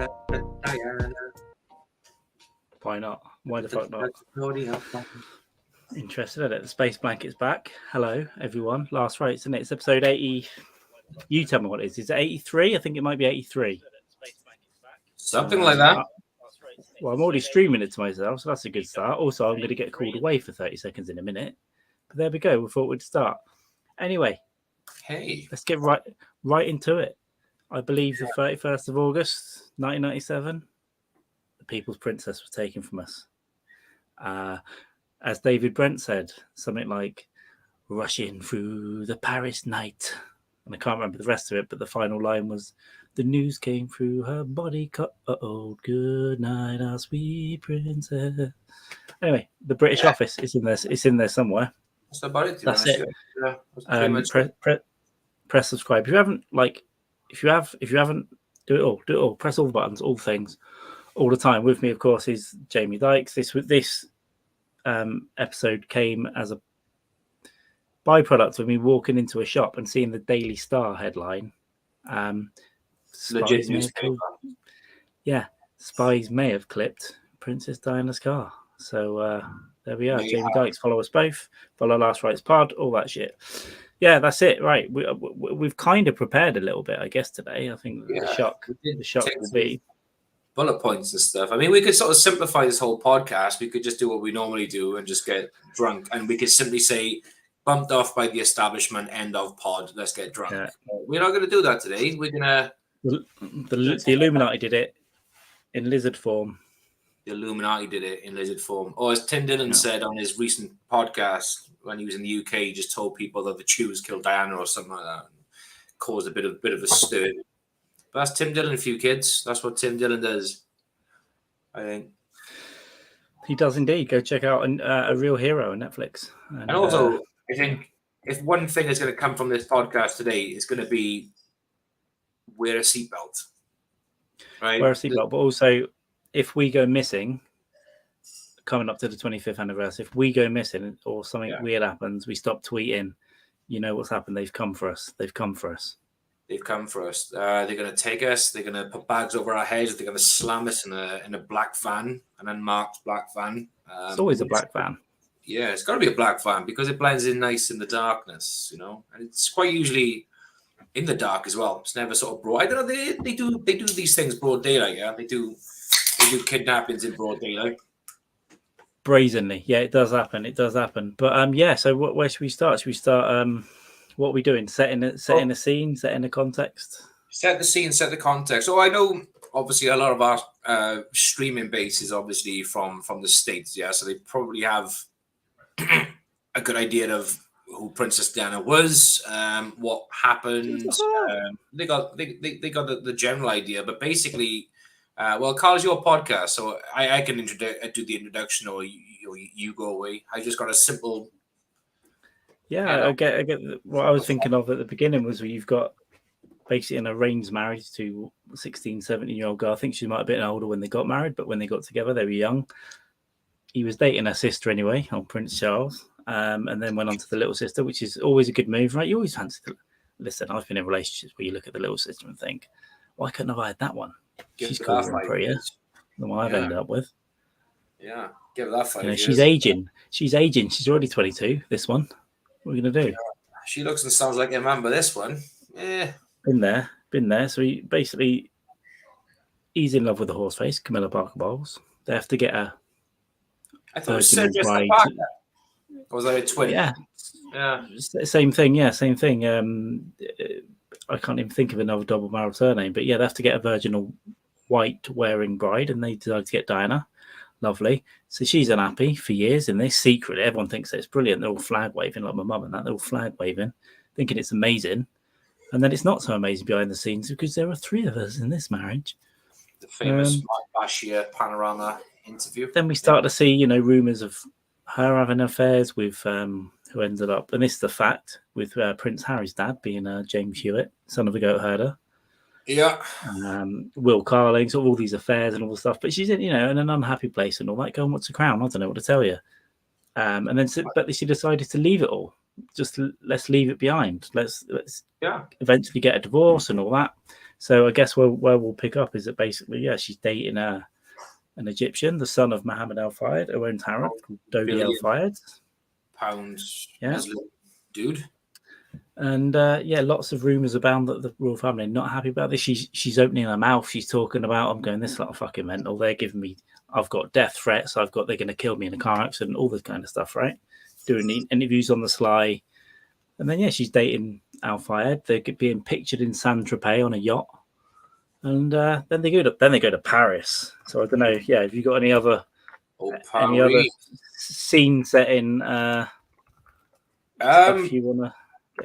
Diana. Why not? Why the fuck not? Interested in it. The Space Blanket's back. Hello, everyone. Last Rites, and it's episode 80. You tell me what it is. Is it 83? I think it might be 83. Something like that. Well, I'm already streaming it to myself, so that's a good start. Also, I'm going to get called away for 30 seconds in a minute. But there we go. We thought we'd start. Anyway, hey, let's get right into it. I believe the 31st of August, 1997, the People's Princess was taken from us. As David Brent said, something like, rushing through the Paris night. And I can't remember the rest of it, but the final line was, the news came through her body cut. Good night, our sweet princess. Anyway, the British Office is in there. It's in there somewhere. That's about it. That's it. Yeah, that's press subscribe. If you haven't, do it all. Press all the buttons, all things, all the time. With me, of course, is Jamie Dykes. This episode came as a byproduct of me walking into a shop and seeing the Daily Star headline. Legit newspaper. Spies may have clipped Princess Diana's car. So there we are. Jamie Dykes, follow us both. Follow Last Rites Pod, all that shit. Yeah, that's it. Right, we've kind of prepared a little bit, I guess, today. I think the shock will be bullet points and stuff. I mean, we could sort of simplify this whole podcast. We could just do what we normally do and just get drunk, and we could simply say, bumped off by the establishment, end of pod, let's get drunk. Yeah. We're not going to do that today. We're going to... The Illuminati did it in lizard form. The Illuminati did it in lizard form. Or as Tim Dillon said on his recent podcast, when he was in the UK, he just told people that the Jews killed Diana or something like that. And caused a bit of a stir. But that's Tim Dillon, a few kids. That's what Tim Dillon does, I think. He does indeed. Go check out A Real Hero on Netflix. And also, I think if one thing is going to come from this podcast today, it's going to be wear a seatbelt. Right? Wear a seatbelt. But also, if we go missing, coming up to the 25th anniversary, if we go missing or something weird happens, we stop tweeting, you know what's happened. They've come for us. They're going to take us. They're going to put bags over our heads. They're going to slam us in a black van, an unmarked black van. It's always a black van. Yeah, it's got to be a black van because it blends in nice in the darkness, you know. And it's quite usually in the dark as well. It's never sort of broad. I don't know. They do these things broad daylight. Yeah, they do kidnappings in broad daylight. Brazenly, yeah, it does happen. But So where should we start? Should we start? What are we doing? Setting a scene, setting a context. Set the scene, set the context. So I know, obviously, a lot of our streaming base is obviously from the States. Yeah, so they probably have a good idea of who Princess Diana was, what happened. They got the general idea, but basically, Carl, it's your podcast, so I can do the introduction, or you go away. I just got a simple. Yeah, I get. What I was thinking of at the beginning was where you've got basically an arranged marriage to 16, 17-year-old girl. I think she might have been older when they got married, but when they got together, they were young. He was dating her sister anyway, on Prince Charles, and then went on to the little sister, which is always a good move, right? You always fancy listen, I've been in relationships where you look at the little sister and think, why couldn't I have had that one? She's cooler and prettier than what I've ended up with. Yeah, give her that 5 years. She's aging. She's already 22, this one. What are we going to do? Yeah. She looks and sounds like a man, but this one, Been there. So he's in love with the horse face, Camilla Parker Bowles. They have to get a. I thought it was Jessica Parker. Or was that a twin? Yeah. Same thing. Yeah, same thing. I can't even think of another double barrel surname, but yeah, they have to get a virginal white wearing bride, and they decide to get Diana. Lovely. So she's unhappy for years in this secret. Everyone thinks that it's brilliant. They're all flag waving, like my mum and that. They're all flag waving, thinking it's amazing. And then it's not so amazing behind the scenes because there are 3 of us in this marriage. The famous Mike Bashir panorama interview. Then we start to see, rumours of her having affairs with who ended up, and this is the fact, with Prince Harry's dad being James Hewitt, son of a goat herder. Yeah. Will Carling, sort of all these affairs and all the stuff. But she's in, in an unhappy place and all that. Going, what's the crown? I don't know what to tell you. But she decided to leave it all. Just let's leave it behind. Let's eventually get a divorce and all that. So I guess where we'll pick up is that basically, she's dating an Egyptian, the son of Muhammad al-Fayed, who owns Harrods, called Dodi al-Fayed. Pounds, yeah, dude. And lots of rumours abound that the royal family are not happy about this. She's opening her mouth. She's talking about, I'm going, this lot of fucking mental. They're giving me, I've got death threats. They're going to kill me in a car accident, all this kind of stuff, right? Doing interviews on the sly. And then, she's dating al-Fayed. They're being pictured in Saint-Tropez on a yacht. And then they go to Paris. So I don't know. Yeah, have you got any other scene setting stuff you want to?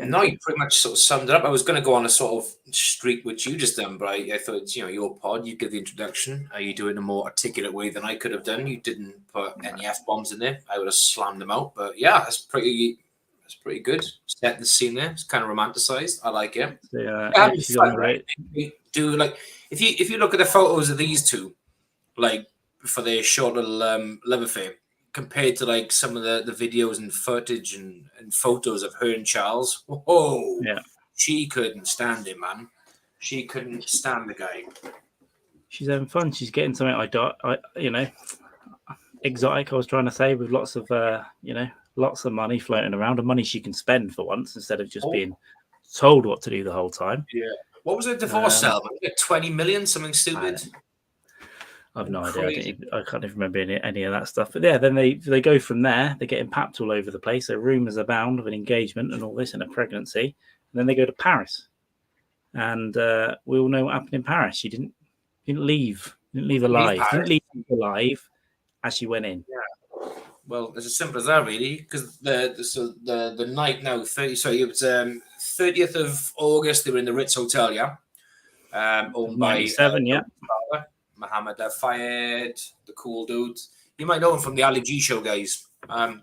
No, you pretty much sort of summed it up. I was going to go on a sort of streak which you just done, but I thought, your pod, you give the introduction. You do it in a more articulate way than I could have done. You didn't put any F-bombs in there. I would have slammed them out. But yeah, that's pretty good. Set the scene there. It's kind of romanticized. I like it. Fun, right? Do like if you look at the photos of these two, like for their short little love affair, compared to like some of the videos and footage and photos of her and Charles. Whoa, yeah, she couldn't stand him, man. She couldn't stand the guy. She's having fun. She's getting something exotic. I was trying to say, with lots of lots of money floating around, and money she can spend for once instead of just being told what to do the whole time. Yeah. What was her divorce settlement? 20 million, something stupid. I've no idea. I can't even remember any of that stuff. But yeah, then they go from there. They're getting papped all over the place. So rumours abound of an engagement and all this and a pregnancy. And then they go to Paris. And we all know what happened in Paris. She didn't leave. Didn't leave alive. Didn't leave alive as she went in. Yeah. Well, it's as simple as that, really. Because the night now, it was 30th of August. They were in the Ritz Hotel, yeah. Owned by Muhammad al-Fayed, the cool dude. You might know him from the Ali G show, guys. So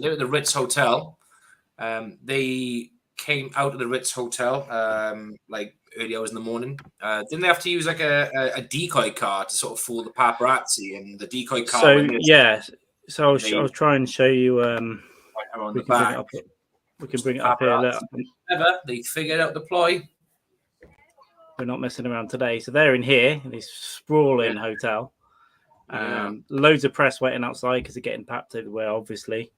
they're at the Ritz Hotel. They came out of the Ritz Hotel like early hours in the morning. Didn't they have to use like a decoy car to sort of fool the paparazzi and the decoy car? So I'll try and show you. We can bring it up here. They figured out the ploy. We're not messing around today. So they're in here, in this sprawling hotel. Loads of press waiting outside because they're getting papped everywhere, obviously.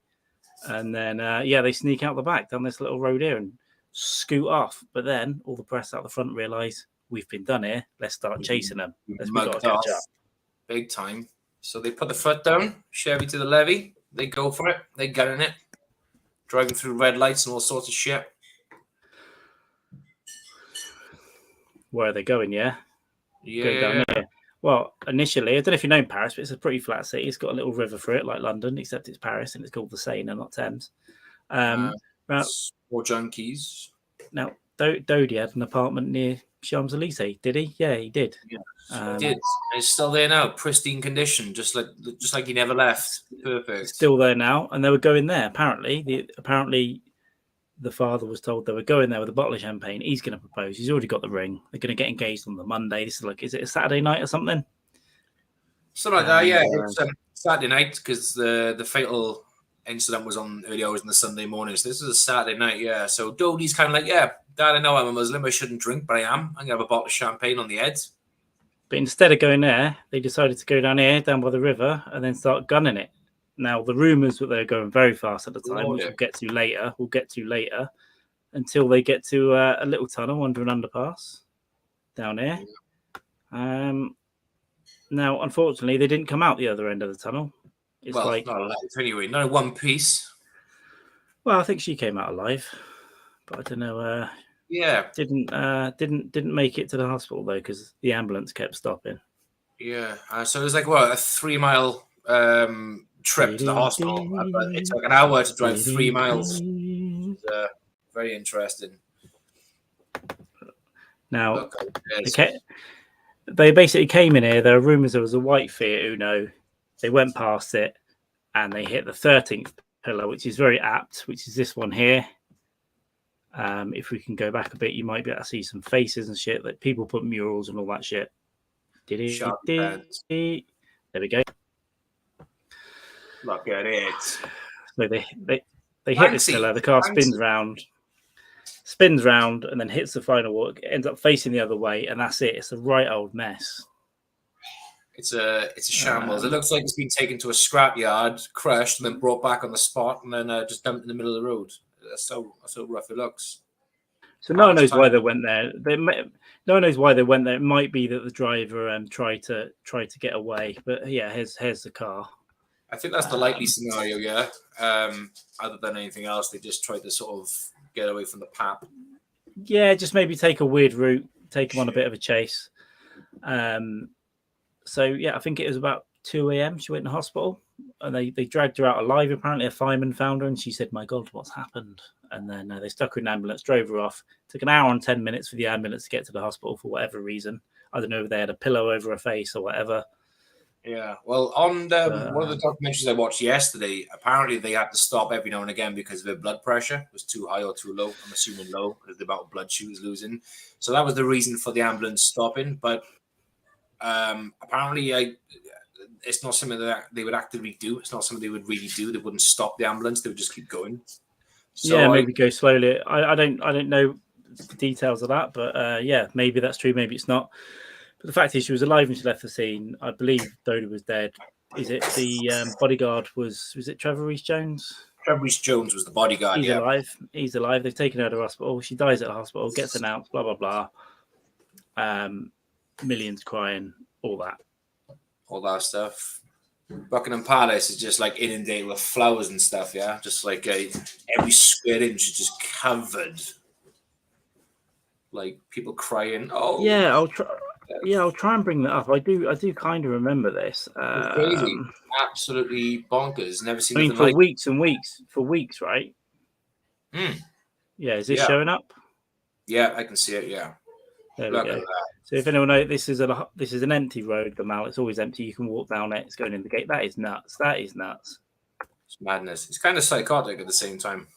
And then, they sneak out the back down this little road here and scoot off. But then all the press out the front realise we've been done here. Let's start chasing them. We've got to catch up. Big time. So they put the foot down, Chevy to the levee. They go for it. They get in it. Driving through red lights and all sorts of shit. Where are they going? Yeah. Going down here. Well, initially, I don't know if you know Paris, but it's a pretty flat city. It's got a little river through it, like London, except it's Paris and it's called the Seine and not Thames. More junkies. Now, Dodi had an apartment near Champs-Elysees, did he? Yeah, he did. Yeah, he did. It's still there now, pristine condition, just like he never left. Perfect. Still there now, and they were going there. Apparently, the father was told they were going there with a bottle of champagne. He's going to propose. He's already got the ring. They're going to get engaged on the Monday. This is it a Saturday night or something? Something like that, yeah. It's Saturday night because the fatal incident was on early hours on the Sunday morning. So this is a Saturday night, yeah. So Dodi's kind of like, yeah, Dad, I know I'm a Muslim. I shouldn't drink, but I am. I'm going to have a bottle of champagne on the head. But instead of going there, they decided to go down here, down by the river, and then start gunning it. Now, the rumours that they were going very fast at the time, which we'll get to later, until they get to a little tunnel under an underpass down here. Now, unfortunately, they didn't come out the other end of the tunnel. It's not alive anyway. No, one piece. Well, I think she came out alive, but I don't know. Didn't make it to the hospital though because the ambulance kept stopping. Yeah. So it was like a 3 mile trip to the hospital. But it took an hour to drive 3 miles. Very interesting. Now, they basically came in here. There are rumours there was a white Fiat Uno. They went past it and they hit the 13th pillar, which is very apt, which is this one here. If we can go back a bit, you might be able to see some faces and shit. That people put murals and all that shit. There we go. Look at it. So they hit this pillar. The car spins round. spins round and then hits the final wall, ends up facing the other way, and that's it. It's a right old mess. It's a shambles. It looks like it's been taken to a scrapyard, crushed, and then brought back on the spot, and then just dumped in the middle of the road. That's so rough it looks. So no one knows why they went there. No one knows why they went there. It might be that the driver tried to get away, but yeah, here's the car. I think that's the likely scenario, yeah. Other than anything else, they just tried to sort of get away from the pap. Yeah, just maybe take a weird route, take him on a bit of a chase. So yeah, I think it was about 2 a.m. She went to hospital, and they dragged her out alive. Apparently, a fireman found her, and she said, "My God, what's happened?" And then they stuck her in an ambulance, drove her off. Took an hour and 10 minutes for the ambulance to get to the hospital for whatever reason. I don't know if they had a pillow over her face or whatever. Yeah, well, on one of the documentaries I watched yesterday, apparently they had to stop every now and again because of her blood pressure was too high or too low. I'm assuming low because the amount of blood she was losing. So that was the reason for the ambulance stopping. But apparently, it's not something that they would actively do. It's not something they would really do. They wouldn't stop the ambulance. They would just keep going. So yeah, maybe go slowly. I don't know the details of that, but yeah, maybe that's true. Maybe it's not. But the fact is, she was alive when she left the scene. I believe Doda was dead. Is it the bodyguard? Was it Trevor Rees-Jones? Trevor Rees-Jones was the bodyguard. He's alive. He's alive. They've taken her to hospital. She dies at the hospital. Gets announced. Blah blah blah. Millions crying. All that stuff. Buckingham Palace is just like inundated with flowers and stuff. Yeah, just like every square inch is just covered. Like people crying. Oh yeah, I'll try. Yeah, I'll try and bring that up. I do kind of remember this. It's crazy, absolutely bonkers. Never seen. I mean, for weeks and weeks, right? Yeah, is this showing up? Yeah, I can see it. Yeah, there we go. So if anyone knows, this is an empty road. The Mall, it's always empty. You can walk down it. It's going in the gate. That is nuts. It's madness. It's kind of psychotic at the same time.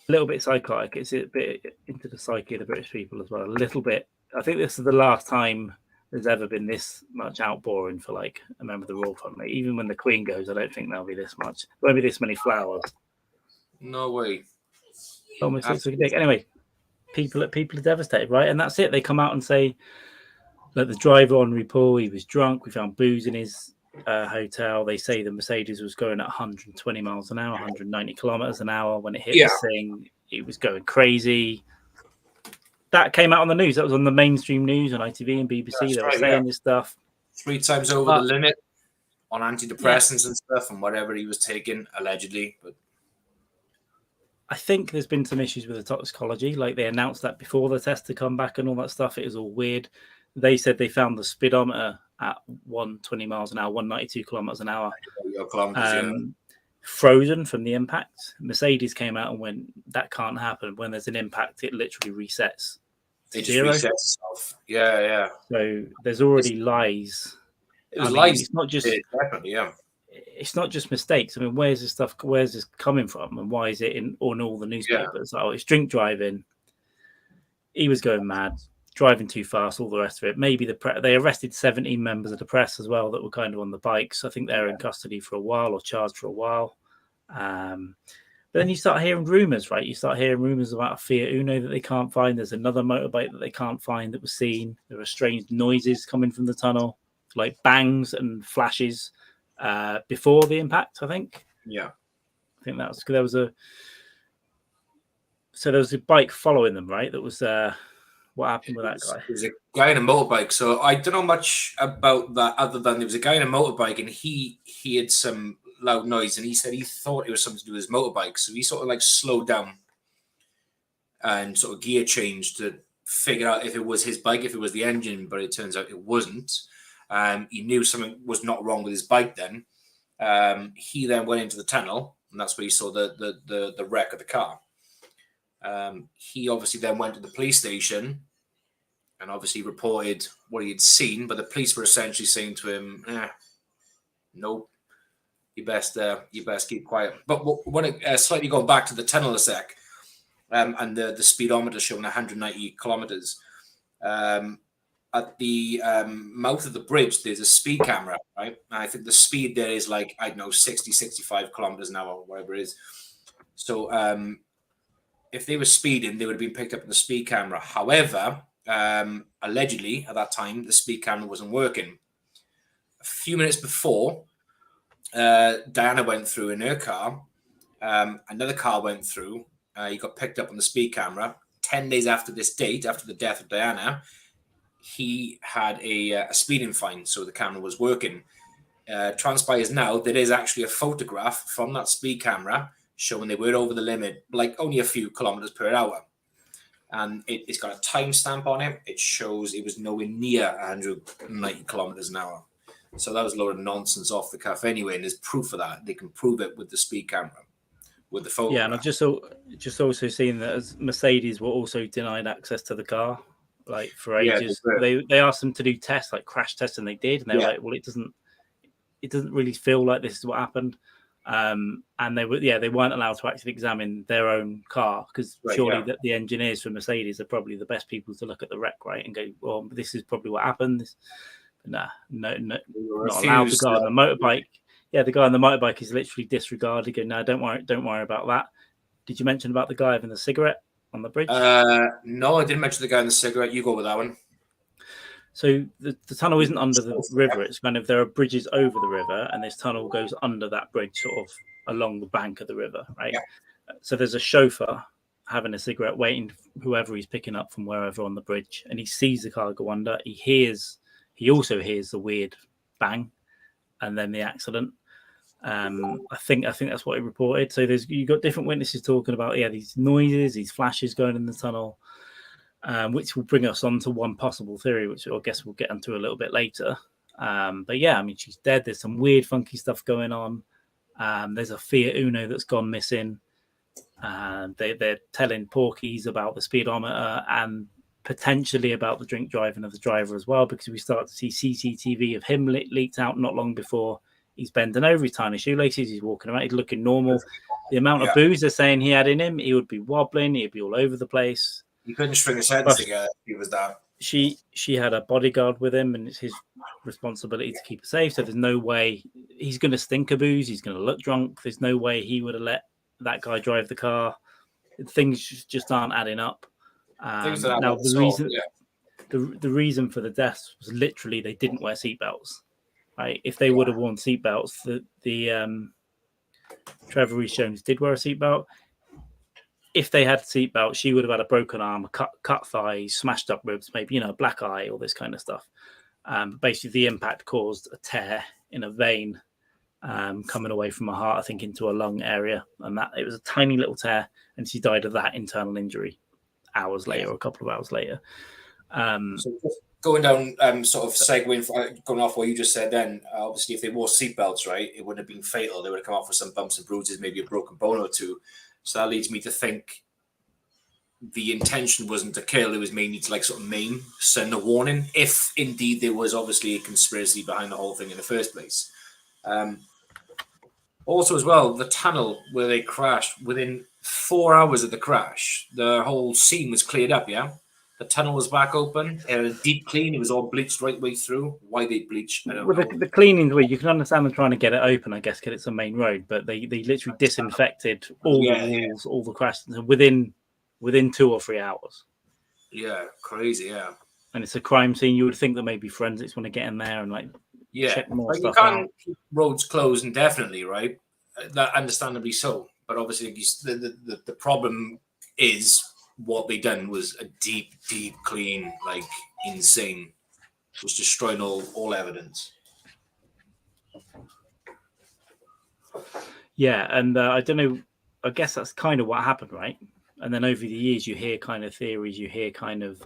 A little bit psychotic. It's a bit into the psyche of the British people as well. A little bit. I think this is the last time there's ever been this much outpouring for like a member of the royal family. Even when the Queen goes, I don't think there'll be this much. There won't be this many flowers. No way. Almost looks like a dick. Anyway, people are devastated, right? And that's it. They come out and say that the driver on report, he was drunk. We found booze in his hotel. They say the Mercedes was going at 120 miles an hour, 190 kilometers an hour when it hit the thing. It was going crazy. That came out on the news. That was on the mainstream news on ITV and BBC. They were saying this stuff 3 times over the limit on antidepressants and stuff and whatever he was taking allegedly. But I think there's been some issues with the toxicology. Like they announced that before the test to come back and all that stuff. It was all weird. They said they found the speedometer at 120 miles an hour, 192 kilometers an hour, frozen from the impact. Mercedes came out and went, that can't happen. When there's an impact, it literally resets. It just resets itself. Yeah. So there's already lies. Lies. It's not just definitely, yeah. It's not just mistakes. I mean, where's this coming from, and why is it on all the newspapers? Oh, it's drink driving. He was going mad, driving too fast, all the rest of it. Maybe they arrested 17 members of the press as well that were kind of on the bikes. I think they're in custody for a while or charged for a while. But then you start hearing rumors, right? You start hearing rumors about a Fiat Uno that they can't find. There's another motorbike that they can't find that was seen. There are strange noises coming from the tunnel, like bangs and flashes before the impact, I think. Yeah. I think that's because there was a bike following them, right? That was what happened with that guy? There was a guy in a motorbike. So I don't know much about that other than there was a guy in a motorbike and he had some loud noise and he said he thought it was something to do with his motorbike. So he sort of like slowed down and sort of gear changed to figure out if it was his bike, if it was the engine, but it turns out it wasn't. He knew something was not wrong with his bike then. He then went into the tunnel and that's where he saw the wreck of the car. He obviously then went to the police station and obviously reported what he had seen, but the police were essentially saying to him, nope, you best keep quiet. But when it slightly going back to the tunnel a sec, and the speedometer showing 190 kilometers, at the mouth of the bridge, there's a speed camera, right? And I think the speed there is like, I don't know, 60, 65 kilometers an hour, or whatever it is. So if they were speeding, they would have been picked up on the speed camera. However, allegedly at that time, the speed camera wasn't working. A few minutes before, Diana went through in her car. Another car went through. He got picked up on the speed camera. 10 days after this date, after the death of Diana, he had a speeding fine, so the camera was working. Transpires now there is actually a photograph from that speed camera showing they were over the limit, like only a few kilometers per hour. And it's got a timestamp on it. It shows it was nowhere near 190 kilometers an hour. So that was a load of nonsense off the cuff anyway. And there's proof of that. They can prove it with the speed camera, with the photograph. Yeah, and I've just also seen that as Mercedes were also denied access to the car, like for ages. They asked them to do tests, like crash tests, and they did. And they were like, well, it doesn't really feel like this is what happened. And they weren't allowed to actually examine their own car because surely the engineers from Mercedes are probably the best people to look at the wreck, right, and go, well, this is probably what happened. No, not allowed. The guy on the motorbike, the guy on the motorbike is literally disregarded. Go, no, don't worry about that. Did you mention about the guy having the cigarette on the bridge? No, I didn't mention the guy in the cigarette. You go with that one. So the tunnel isn't under the river. It's kind of, there are bridges over the river, and this tunnel goes under that bridge, sort of along the bank of the river, right? Yeah. So there's a chauffeur having a cigarette, waiting for whoever he's picking up from wherever on the bridge, and he sees the car go under. He also hears the weird bang, and then the accident. I think that's what he reported. So you've got different witnesses talking about these noises, these flashes going in the tunnel. Which will bring us on to one possible theory, which I guess we'll get into a little bit later. But yeah, I mean, she's dead. There's some weird, funky stuff going on. There's a Fiat Uno that's gone missing. They're telling porkies about the speedometer and potentially about the drink driving of the driver as well, because we start to see CCTV of him leaked out not long before. He's bending over, he's tying his shoelaces, he's walking around, he's looking normal. The amount of booze they're saying he had in him, he would be wobbling, he'd be all over the place. He couldn't string his head together. He was that. She had a bodyguard with him, and it's his responsibility to keep her safe. So there's no way he's going to stink of booze. He's going to look drunk. There's no way he would have let that guy drive the car. Things just aren't adding up. Now the reason for the deaths was literally they didn't wear seatbelts. Right? If they would have worn seatbelts, the Trevor Rees Jones did wear a seatbelt. If they had a seatbelt, she would have had a broken arm, cut thighs, smashed up ribs, maybe, black eye, all this kind of stuff. Basically, the impact caused a tear in a vein coming away from her heart, I think, into a lung area. And that it was a tiny little tear, and she died of that internal injury hours later, or a couple of hours later. So just going down, sort of segueing, going off what you just said then, obviously, if they wore seatbelts, right, it wouldn't have been fatal. They would have come off with some bumps and bruises, maybe a broken bone or two. So that leads me to think the intention wasn't to kill, it was mainly to sort of maim, send a warning, if indeed there was obviously a conspiracy behind the whole thing in the first place. Also as well, the tunnel where they crashed, within 4 hours of the crash, the whole scene was cleared up, The tunnel was back open, it had a deep clean, it was all bleached right the way through. Why they bleached, I don't know. The cleaning, you can understand them trying to get it open, I guess, because it's a main road, but they literally disinfected all the walls, all the crashes within 2 or 3 hours. Yeah, crazy, And it's a crime scene. You would think that maybe forensics want to get in there and check more stuff you can't out. keep roads closed indefinitely, right? That understandably so. But obviously the problem is what they done was a deep clean, insane. It was destroying all evidence. Yeah, and I don't know. I guess that's kind of what happened, right? And then over the years, you hear kind of theories. You hear kind of,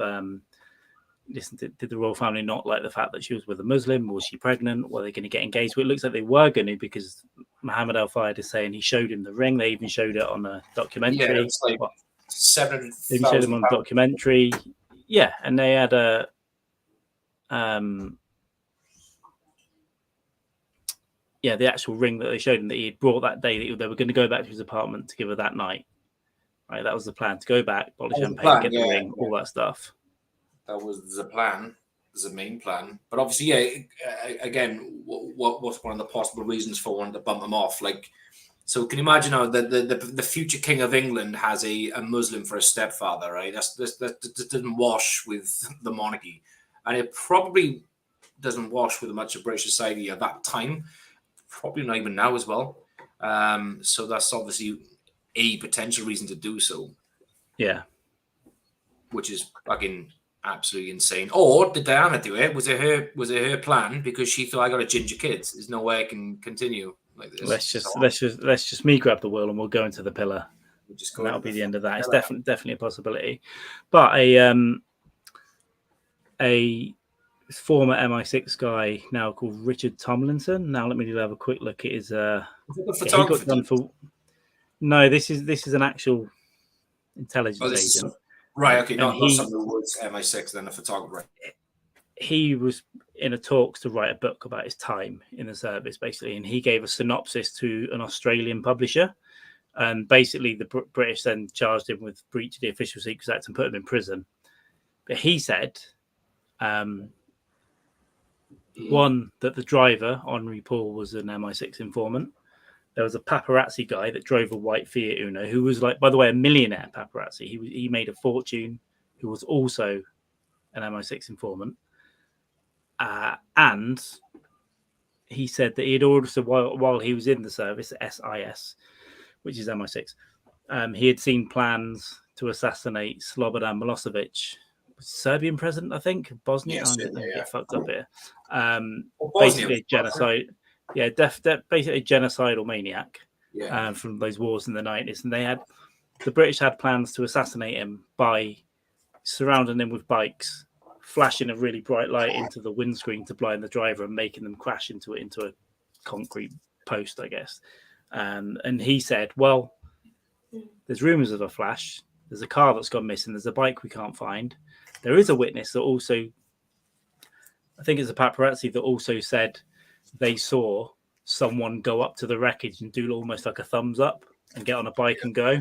listen, did the royal family not like the fact that she was with a Muslim? Was she pregnant? Were they going to get engaged? Well, it looks like they were going to, because Mohammed Al Fayed is saying he showed him the ring. They even showed it on a documentary. Yeah, it's like 700,000. They even showed them on a documentary. Yeah, and they had a the actual ring that they showed him that he had brought that day, that they were going to go back to his apartment to give her that night. Right, that was the plan, to go back, polish champagne, get the ring, all that stuff. That was the plan, the main plan. But obviously, again, what's one of the possible reasons for wanting to bump them off? So can you imagine how the future king of England has a Muslim for a stepfather, right? That doesn't wash with the monarchy, and it probably doesn't wash with much of British society at that time. Probably not even now as well. So that's obviously a potential reason to do so. Yeah. Which is fucking absolutely insane. Or did Diana do it? Was it her plan because she thought I got a ginger kids? There's no way I can continue like this. Let's just me grab the wheel and we'll go into the pillar. We'll just go. That'll be the end of that. It's definitely a possibility. But a former MI6 guy now called Richard Tomlinson. Now let me have a quick look at his. He got done for. No, this is an actual intelligence agent. Right. Okay. Not someone who was MI6, then a photographer. He was in a talks to write a book about his time in the service, basically, and he gave a synopsis to an Australian publisher. And basically, the British then charged him with breach of the Official Secrets Act and put him in prison. But he said, one, that the driver, Henri Paul, was an MI6 informant. There was a paparazzi guy that drove a white Fiat Uno, who was, like, by the way, a millionaire paparazzi. He made a fortune, who was also an MI6 informant. And he said that he had also, while he was in the service, SIS, which is MI6, he had seen plans to assassinate Slobodan Milosevic, Serbian president, I think, Bosnia. Get fucked up here. Basically a genocide. Yeah, basically a genocidal maniac. Yeah. From those wars in the 90s, and the British had plans to assassinate him by surrounding him with bikes, flashing a really bright light into the windscreen to blind the driver, and making them crash into a concrete post, I guess. And he said, well, there's rumours of a flash. There's a car that's gone missing. There's a bike we can't find. There is a witness that also, I think it's a paparazzi, that also said they saw someone go up to the wreckage and do almost like a thumbs up and get on a bike and go.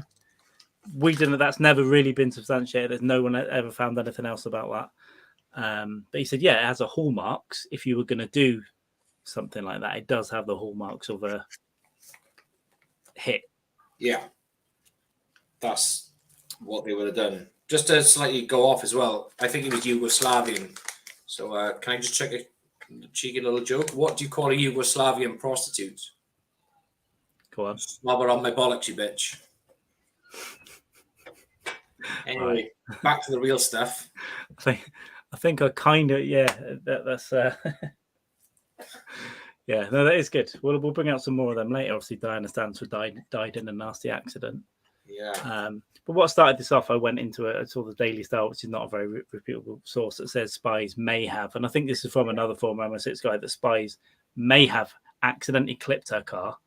That's never really been substantiated. There's no one ever found anything else about that. But he said, yeah, it has a hallmarks. If you were going to do something like that, it does have the hallmarks of a hit. Yeah. That's what they would have done. Just to slightly go off as well, I think it was Yugoslavian. So can I just check a cheeky little joke? What do you call a Yugoslavian prostitute? Go on. Slobber on my bollocks, you bitch. Anyway, back to the real stuff. I think I kind of, that's yeah, no, that is good. We'll bring out some more of them later. Obviously, Diana Stanford died in a nasty accident. Yeah. But what started this off, I went into I saw the Daily Star, which is not a very reputable source, that says Spies may have, and I think this is from another former MI6 guy, that Spies may have accidentally clipped her car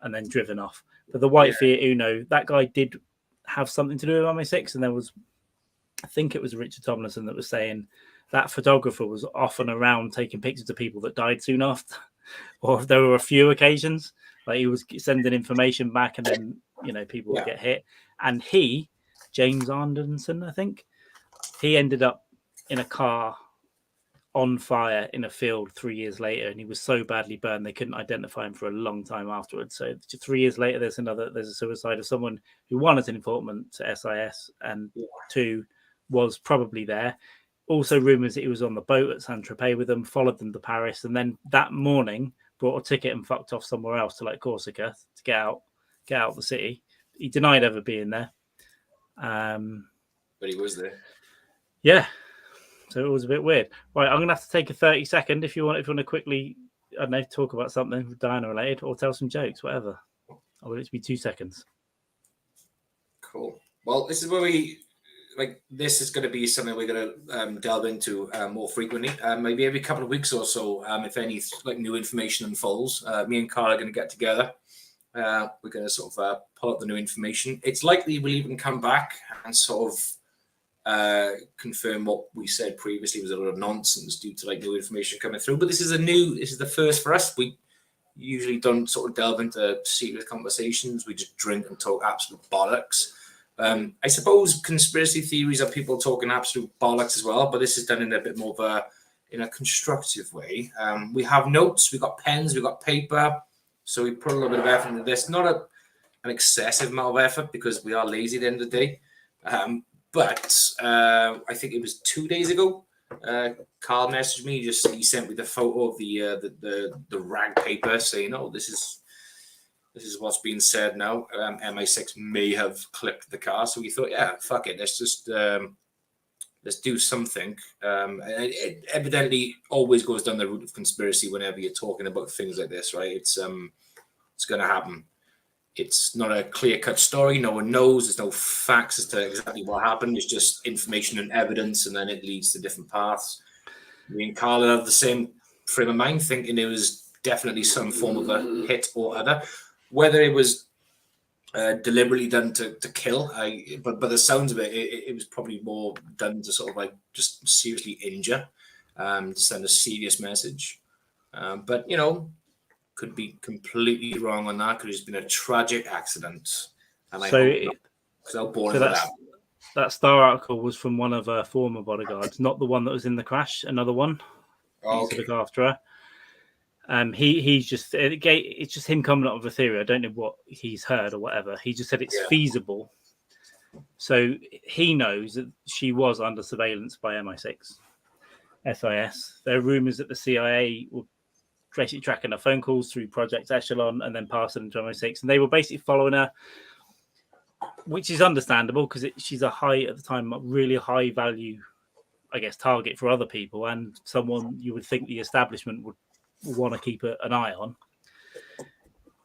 and then driven off. But the white Fiat Uno, that guy did have something to do with MI6, and there was, I think it was Richard Tomlinson that was saying that photographer was off and around taking pictures of people that died soon after, or if there were a few occasions, like he was sending information back and then, people would get hit. And James Anderson, I think, he ended up in a car on fire in a field 3 years later, and he was so badly burned they couldn't identify him for a long time afterwards. So 3 years later, there's a suicide of someone who, one, is an informant to SIS, and two, was probably there. Also, rumours that he was on the boat at Saint-Tropez with them, followed them to Paris, and then that morning brought a ticket and fucked off somewhere else to, like, Corsica, to get out of the city. He denied ever being there. But he was there. Yeah. So it was a bit weird. Right, I'm going to have to take a 30-second if you want to quickly, I don't know, talk about something Diana related or tell some jokes, whatever. I want it to be 2 seconds. Cool. Well, this is where this is going to be something we're going to delve into more frequently. Maybe every couple of weeks or so, if any new information unfolds, me and Carl are going to get together. We're going to sort of pull up the new information. It's likely we'll even come back and sort of confirm what we said previously was a lot of nonsense due to new information coming through. But this is the first for us. We usually don't sort of delve into serious conversations. We just drink and talk absolute bollocks. I suppose conspiracy theories are people talking absolute bollocks as well, but this is done in a bit more of in a constructive way. We have notes, we've got pens, we've got paper, so we put a little bit of effort into this. Not an excessive amount of effort because we are lazy at the end of the day. But I think it was 2 days ago. Carl messaged me. He sent me the photo of the rag paper saying, "Oh, this is what's being said now. Mi6 may have clipped the car." So we thought, yeah, fuck it. Let's just let's do something. It evidently always goes down the route of conspiracy whenever you're talking about things like this, right? It's going to happen. It's not a clear-cut story. No one knows. There's no facts as to exactly what happened. It's just information and evidence, and then it leads to different paths. Me and Carl have the same frame of mind, thinking it was definitely some form of a hit or other. Whether it was deliberately done to kill, but by the sounds of it, it was probably more done to sort of like just seriously injure, to send a serious message. But, you know, could be completely wrong on that. Could have just been a tragic accident. And that Star article was from one of her former bodyguards, not the one that was in the crash. Another one. Okay. To look after her. He's just it's just him coming up with a theory. I don't know what he's heard or whatever. He just said it's feasible. So he knows that she was under surveillance by MI6, SIS. There are rumors that the CIA were basically tracking her phone calls through Project Echelon and then passing them to MI6, and they were basically following her, which is understandable because she's a really high value, I guess, target for other people and someone you would think the establishment would want to keep an eye on.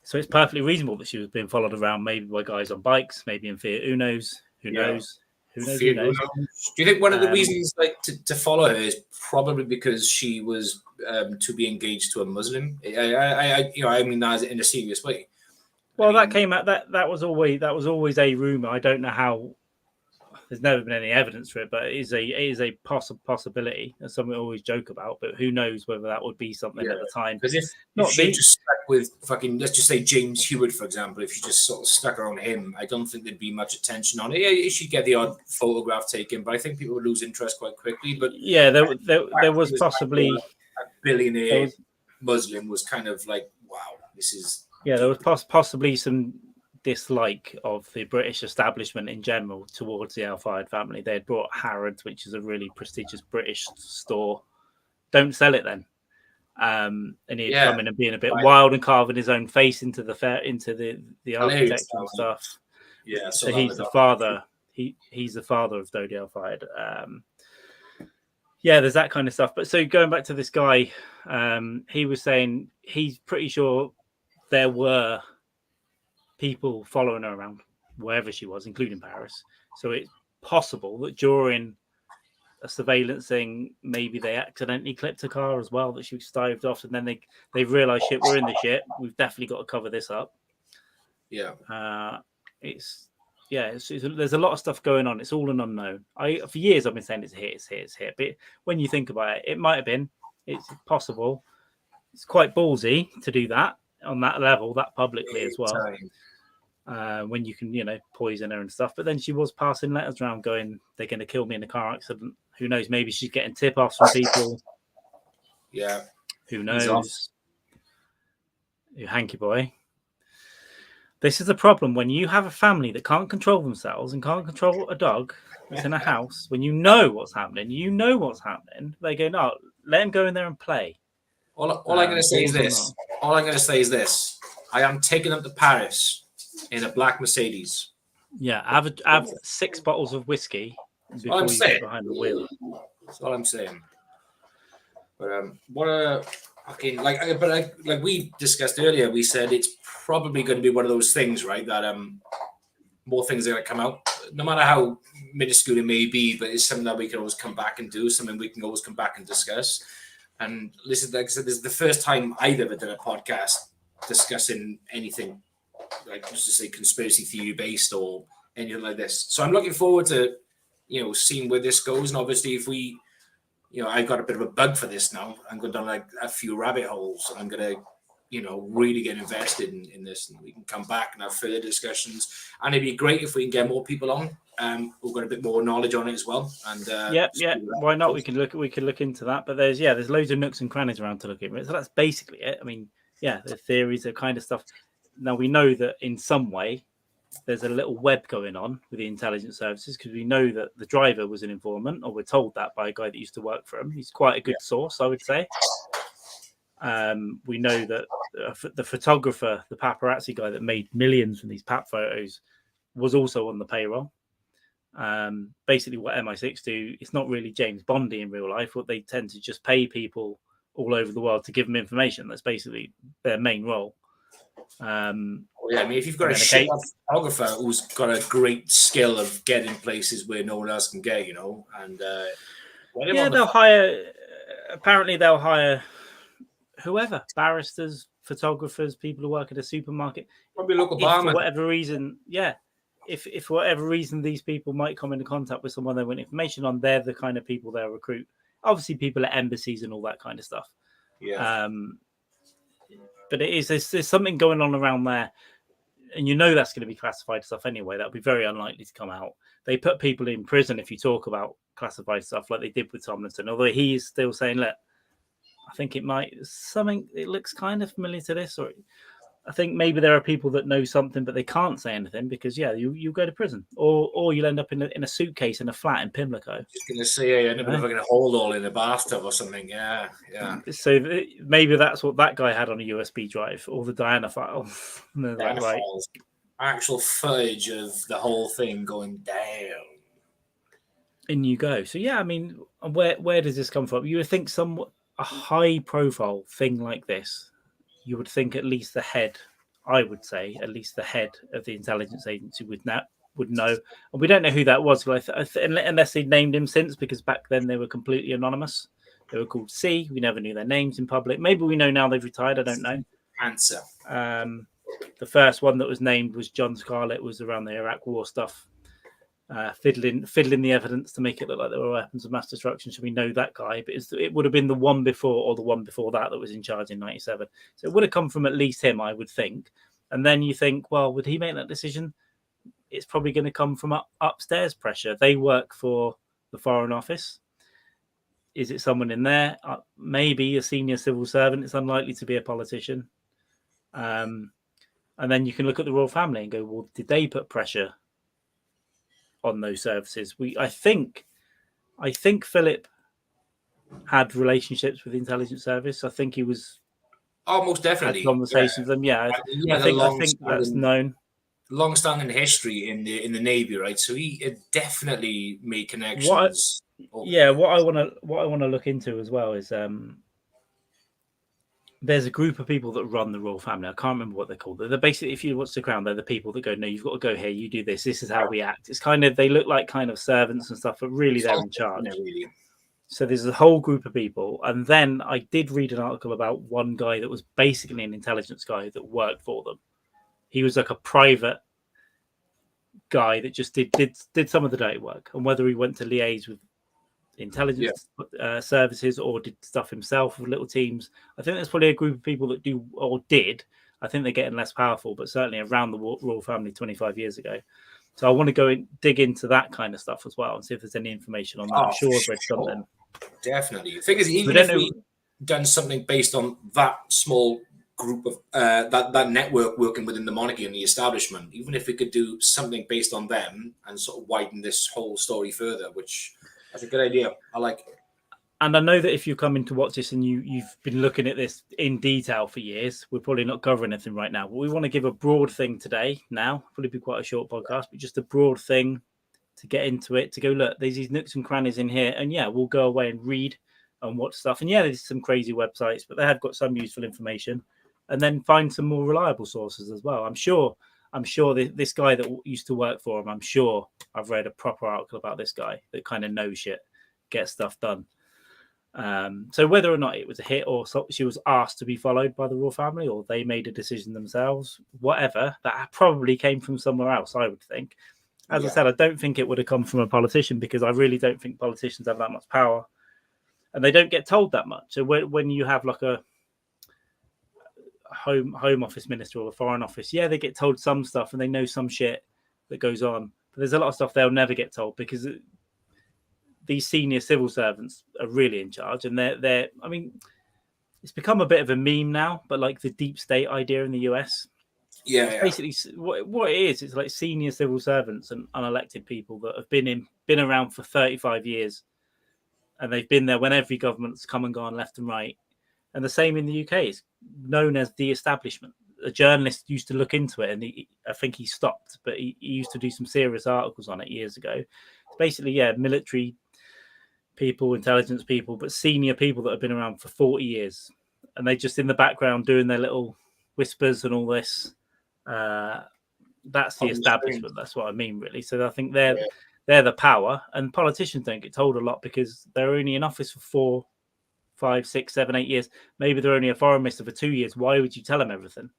So it's perfectly reasonable that she was being followed around, maybe by guys on bikes, maybe in fear. Who knows? Who knows? Do you think one of the reasons to follow her is probably because she was to be engaged to a Muslim? I mean that in a serious way. Well, that came out that was always a rumor. I don't know how. There's never been any evidence for it, but it is a possibility. That's something we always joke about. But who knows whether that would be something at the time? Because if she just stuck with fucking, let's just say James Hewitt, for example, if she just sort of stuck around him, I don't think there'd be much attention on it. Yeah, she'd get the odd photograph taken, but I think people would lose interest quite quickly. But yeah, there was possibly a billionaire Muslim was kind of like, wow, this is. Yeah, there was possibly some dislike of the British establishment in general towards the Al Fayed family. They had brought Harrods, which is a really prestigious British store. Don't sell it then. And he'd come in and being a bit wild and carving his own face into the architecture and stuff. Yeah, so he's the father. He's the father of Dodi Al Fayed. Yeah, there's that kind of stuff. But so going back to this guy, he was saying he's pretty sure there were people following her around wherever she was, including Paris. So it's possible that during a surveillance thing, maybe they accidentally clipped a car as well, that she dived off, and then they realised, shit, we're in the shit. We've definitely got to cover this up. Yeah. There's a lot of stuff going on. It's all an unknown. For years I've been saying it's a hit. But when you think about it, it might have been. It's possible. It's quite ballsy to do that on that level, that publicly as well. When you can, poison her and stuff. But then she was passing letters around going, they're going to kill me in a car accident. Who knows? Maybe she's getting tip-offs from people. Yeah. Who knows? Hanky boy. This is the problem when you have a family that can't control themselves and can't control a dog that's in a house. When you know what's happening, they go, no, let him go in there and play. All I'm going to say is this. All I'm going to say is this. I am taking them to Paris in a black Mercedes. Yeah, have 6 bottles of whiskey before you get behind the wheel. That's all I'm saying. But what a fucking like we discussed earlier, we said it's probably going to be one of those things, right? That more things are going to come out, no matter how minuscule it may be, but it's something that we can always come back and do, something we can always come back and discuss. And listen, like I said, this is the first time I've ever done a podcast discussing anything like, just to say, conspiracy theory based or anything like this. So I'm looking forward to, seeing where this goes. And obviously, if we, I've got a bit of a bug for this now. I'm going down like a few rabbit holes. I'm going to, really get invested in this, and we can come back and have further discussions. And it'd be great if we can get more people on who've got a bit more knowledge on it as well. And why not? We can look into that. But there's loads of nooks and crannies around to look at. So that's basically it. I mean, the theories, the kind of stuff. Now we know that in some way there's a little web going on with the intelligence services, because we know that the driver was an informant, or we're told that by a guy that used to work for him. He's quite a good source, I would say. We know that the photographer, the paparazzi guy that made millions from these pap photos, was also on the payroll. Basically, what MI6 do, it's not really James Bondy in real life. What they tend to just pay people all over the world to give them information. That's basically their main role. I mean, if you've got a shit photographer who's got a great skill of getting places where no one else can get, and they'll hire. Apparently, they'll hire whoever, barristers, photographers, people who work at a supermarket. Probably local barman. For whatever reason, if for whatever reason these people might come into contact with someone they want information on, they're the kind of people they'll recruit. Obviously, people at embassies and all that kind of stuff. Yeah. But there's something going on around there, and that's going to be classified stuff anyway. That'll be very unlikely to come out. They put people in prison if you talk about classified stuff, like they did with Tomlinson. Although he is still saying, "Look, I think it looks kind of familiar to this," or I think maybe there are people that know something, but they can't say anything because you go to prison, or you'll end up in a suitcase in a flat in Pimlico. Just going to say, you end up in a hold all in a bathtub or something. Yeah. So maybe that's what that guy had on a USB drive, all the Diana files. Diana files, actual footage of the whole thing going down. In you go. So I mean, where does this come from? You would think a high-profile thing like this, you would think at least the head, I would say, at least the head of the intelligence agency would know. And we don't know who that was, unless they named him since, because back then they were completely anonymous. They were called C. We never knew their names in public. Maybe we know now they've retired. I don't know. Answer. The first one that was named was John Scarlett, was around the Iraq War stuff. Fiddling the evidence to make it look like there were weapons of mass destruction. So we know that guy, but it would have been the one before or the one before that was in charge in 97. So it would have come from at least him, I would think. And then you think, well, would he make that decision? It's probably going to come from upstairs pressure. They work for the Foreign Office. Is it someone in there? Maybe a senior civil servant. It's unlikely to be a politician. And then you can look at the royal family and go, well, did they put pressure on those services? I think Philip had relationships with the intelligence service. I think he was most definitely had conversations with them. I think that's known. Long-standing history in the Navy, right? So he definitely made connections. What I want to look into as well is there's a group of people that run the royal family. I can't remember what they're called. They're basically, if you watch The Crown, they're the people that go, no, you've got to go here, you do this. This is how we act. It's kind of, they look like kind of servants and stuff, but really they're in charge. Really. So there's a whole group of people. And then I did read an article about one guy that was basically an intelligence guy that worked for them. He was like a private guy that just did some of the dirty work. And whether he went to liaise with intelligence services or did stuff himself with little teams, I think there's probably a group of people that do or did. I think they're getting less powerful, but certainly around the royal family 25 years ago. So I want to go and dig into that kind of stuff as well and see if there's any information on that. I'm sure I've read something. Definitely. The thing is, even if we done something based on that small group of that network working within the monarchy and the establishment, even if we could do something based on them and sort of widen this whole story further, which that's a good idea. I like it. And I know that if you're coming to watch this and you've been looking at this in detail for years, we're probably not covering anything right now. But we want to give a broad thing today now. Probably be quite a short podcast, but just a broad thing to get into it, to go, look, there's these nooks and crannies in here. And we'll go away and read and watch stuff. And there's some crazy websites, but they have got some useful information. And then find some more reliable sources as well. I'm sure this guy that used to work for him, I'm sure I've read a proper article about this guy that kind of knows shit, gets stuff done. So whether or not it was a hit or she was asked to be followed by the royal family or they made a decision themselves, whatever, that probably came from somewhere else, I would think. As I said, I don't think it would have come from a politician because I really don't think politicians have that much power and they don't get told that much. So when you have like a home office minister or the foreign office, they get told some stuff and they know some shit that goes on. But there's a lot of stuff they'll never get told because these senior civil servants are really in charge, and they're. I mean, it's become a bit of a meme now, but like the deep state idea in the US, Yeah, Basically, what it is, it's like senior civil servants and unelected people that have been around for 35 years, and they've been there when every government's come and gone left and right. And the same in the UK. It's known as the establishment. A journalist used to look into it, and I think he stopped, but he used to do some serious articles on it years ago. It's basically, military people, intelligence people, but senior people that have been around for 40 years. And they just in the background doing their little whispers and all this. That's the establishment. That's what I mean, really. So I think they're the power, and politicians don't get told a lot because they're only in office for 4, 5, 6, 7, 8 years. Maybe they're only a foreign minister for 2 years. Why would you tell them everything?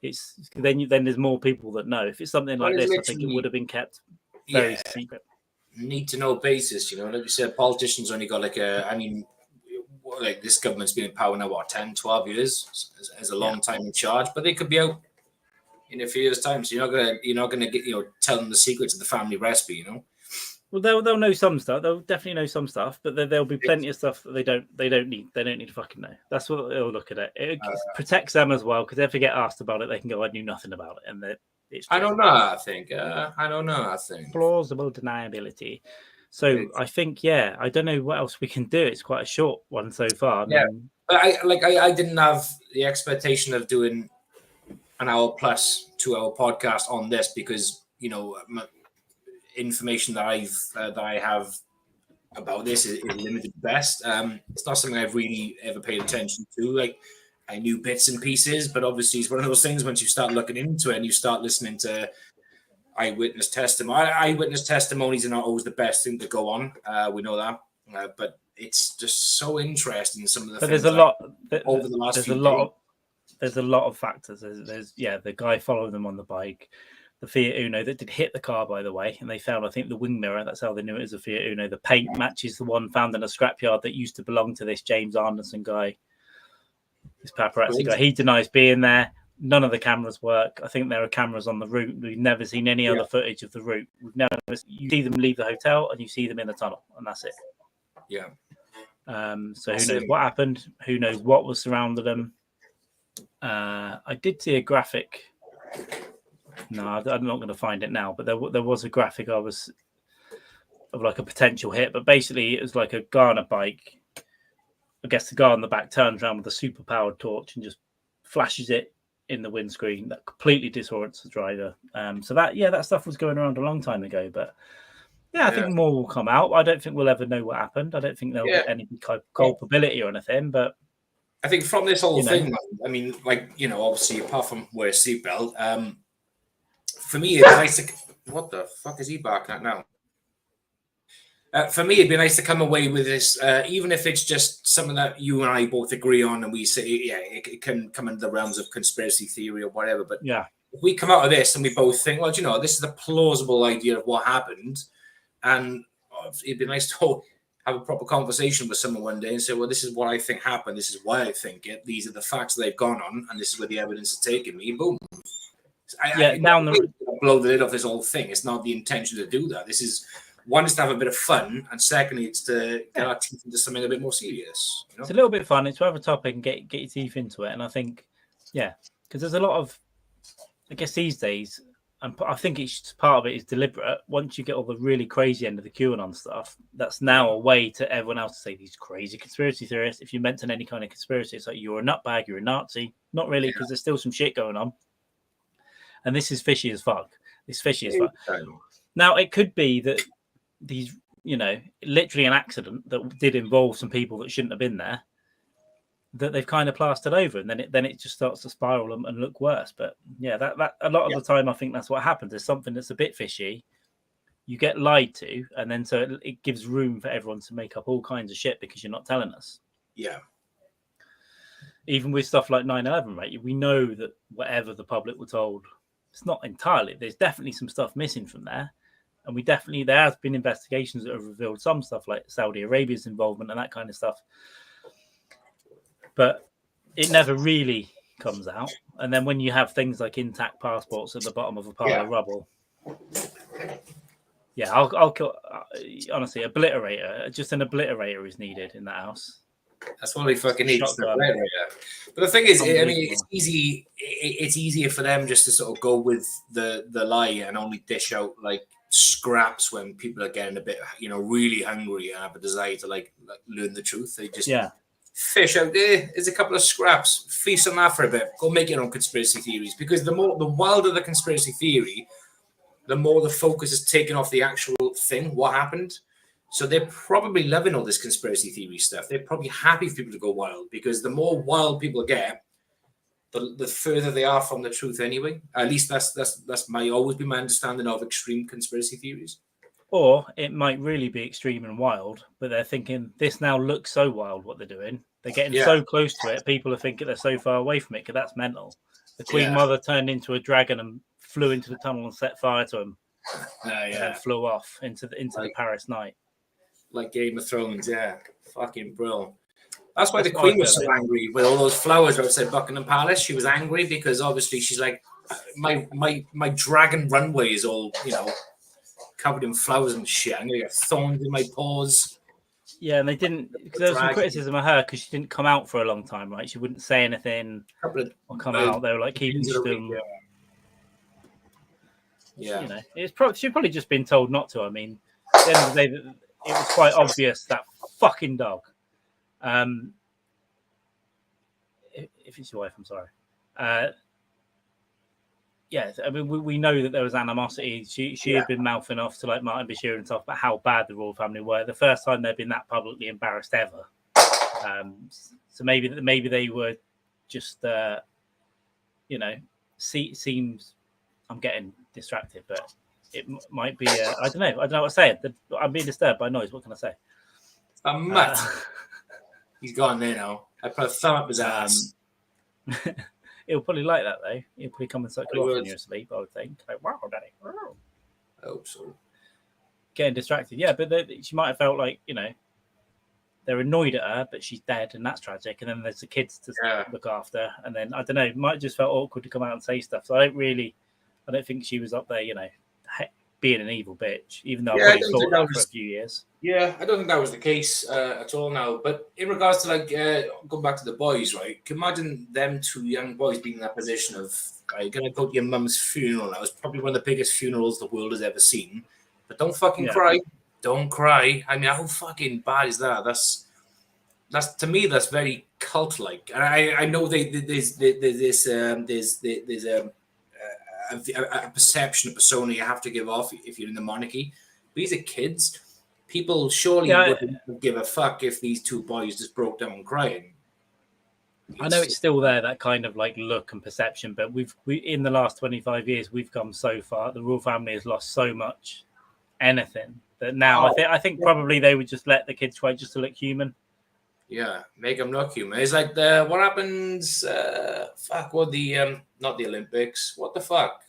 It's then there's more people that know. If it's something like this, I think it would have been kept very secret. Need to know basis, like you said, politicians only got like this government's been in power now, 10, 12 years as a long time in charge, but they could be out in a few years' time. So you're not gonna get tell them the secrets of the family recipe, Well, they'll know some stuff. They'll definitely know some stuff, but there'll be plenty of stuff that they don't need. They don't need to fucking know. That's what they'll look at it. It protects them as well, because if they get asked about it, they can go, "I knew nothing about it," and it's. I don't know. I think plausible deniability. So I think, I don't know what else we can do. It's quite a short one so far. But I didn't have the expectation of doing an hour plus 2 hour podcast on this because information that I have about this is limited best. It's not something I've really ever paid attention to. Like, I knew bits and pieces, but obviously it's one of those things once you start looking into it and you start listening to eyewitness testimony. Eyewitness testimonies are not always the best thing to go on. We know that, but it's just so interesting. Some of the but things there's a lot over the last few days. There's a lot of factors. There's the guy following them on the bike, the Fiat Uno that did hit the car, by the way, and they found, I think, the wing mirror. That's how they knew it was a Fiat Uno. The paint matches the one found in a scrapyard that used to belong to this James Anderson guy, this paparazzi guy. He denies being there. None of the cameras work. I think there are cameras on the route. We've never seen any other footage of the route. You see them leave the hotel and you see them in the tunnel, and that's it. Yeah. So who knows what happened? Who knows what was surrounding them? I did see a graphic. No, I'm not going to find it now. But there was a graphic of like a potential hit. But basically, it was like a guy on a bike. I guess the guy on the back turns around with a super powered torch and just flashes it in the windscreen. That completely disorients the driver. So that stuff was going around a long time ago. But I think more will come out. I don't think we'll ever know what happened. I don't think there'll be any culpability or anything. But I think from this whole thing, I mean, obviously, apart from wear a seatbelt, for me, it's nice to. What the fuck is he barking at now? For me, it'd be nice to come away with this, even if it's just something that you and I both agree on, and we say, it can come into the realms of conspiracy theory or whatever. But if we come out of this and we both think, well, this is a plausible idea of what happened, and it'd be nice to have a proper conversation with someone one day and say, well, this is what I think happened. This is why I think it. These are the facts they've gone on, and this is where the evidence is taking me. Boom. Now blow the lid off this whole thing. It's not the intention to do that. This is. One is to have a bit of fun, and secondly, it's to get our teeth into something a bit more serious. It's a little bit fun. It's to have a topic and get your teeth into it. And I think, because there's a lot of, I guess these days, and I think it's part of it is deliberate. Once you get all the really crazy end of the QAnon stuff, that's now a way to everyone else to say these crazy conspiracy theorists. If you mention any kind of conspiracy, it's like you're a nutbag, you're a Nazi. Not really, because there's still some shit going on. And this is fishy as fuck. It's fishy as fuck. Now, it could be that these, literally an accident that did involve some people that shouldn't have been there, that they've kind of plastered over, and then it just starts to spiral and look worse. But that a lot of the time, I think that's what happens. There's something that's a bit fishy, you get lied to, and then so it gives room for everyone to make up all kinds of shit because you're not telling us. Yeah. Even with stuff like 9/11, right? We know that whatever the public were told, it's not entirely. There's definitely some stuff missing from there. And there has been investigations that have revealed some stuff like Saudi Arabia's involvement and that kind of stuff. But it never really comes out. And then when you have things like intact passports at the bottom of a pile of rubble, I'll honestly, obliterator. Just an obliterator is needed in that house. That's all he fucking needs. Shotgun. But the thing is, I mean, it's easy. It's easier for them just to sort of go with the lie and only dish out like scraps when people are getting a bit, really hungry and have a desire to like learn the truth. They just fish out there. There's a couple of scraps. Feast on that for a bit. Go make your own conspiracy theories, because the wilder the conspiracy theory, the more the focus is taken off the actual thing, what happened. So they're probably loving all this conspiracy theory stuff. They're probably happy for people to go wild, because the more wild people get, the further they are from the truth anyway. At least that's always been my understanding of extreme conspiracy theories. Or it might really be extreme and wild, but they're thinking this now looks so wild what they're doing. They're getting so close to it. People are thinking they're so far away from it, because that's mental. The Queen Mother turned into a dragon and flew into the tunnel and set fire to him. And then flew off into the Paris night. Like Game of Thrones, fucking brilliant. That's why the Queen was so angry with all those flowers outside Buckingham Palace. She was angry because obviously she's like, my dragon runway is all covered in flowers and shit. I'm gonna get thorns in my paws. Yeah, and they didn't. Because there was some criticism of her because she didn't come out for a long time, right? She wouldn't say anything or come out. They were like keeping still. Yeah, she'd probably just been told not to. I mean, at the end of the day, it was quite obvious that fucking dog. If it's your wife, I'm sorry. Yeah, I mean, we know that there was animosity. She had been mouthing off to like Martin Bashir and stuff about how bad the royal family were. The first time they'd been that publicly embarrassed ever. So maybe they were just, seems. I'm getting distracted, but it might be. I don't know what to say. I'm being disturbed by noise. What can I say? Matt. He's gone there now. I put a thumb up his ass. He'll probably like that though. He'll probably come and suck you off when you're asleep. I would think. Like, wow, Daddy. Wow. I hope so. Getting distracted, yeah. But she might have felt like they're annoyed at her, but she's dead, and that's tragic. And then there's the kids to look after, and then I don't know. It might just felt awkward to come out and say stuff. So I don't think she was up there, being an evil bitch. Even though I probably thought that for a few years. Yeah, I don't think that was the case at all now. But in regards to going back to the boys, right? Can you imagine them two young boys being in that position of, you're going to go to your mum's funeral now. It's probably one of the biggest funerals the world has ever seen. But don't fucking cry. Don't cry. I mean, how fucking bad is that? That's to me, that's very cult-like. And I know there's a perception, a persona you have to give off if you're in the monarchy. These are kids. People surely wouldn't give a fuck if these two boys just broke down crying. I know it's still there, that kind of like look and perception, but we in the last 25 years we've come so far. The royal family has lost so much anything that now I think probably they would just let the kids try just to look human. Yeah, make them look human. It's like what happens? Not the Olympics. What the fuck?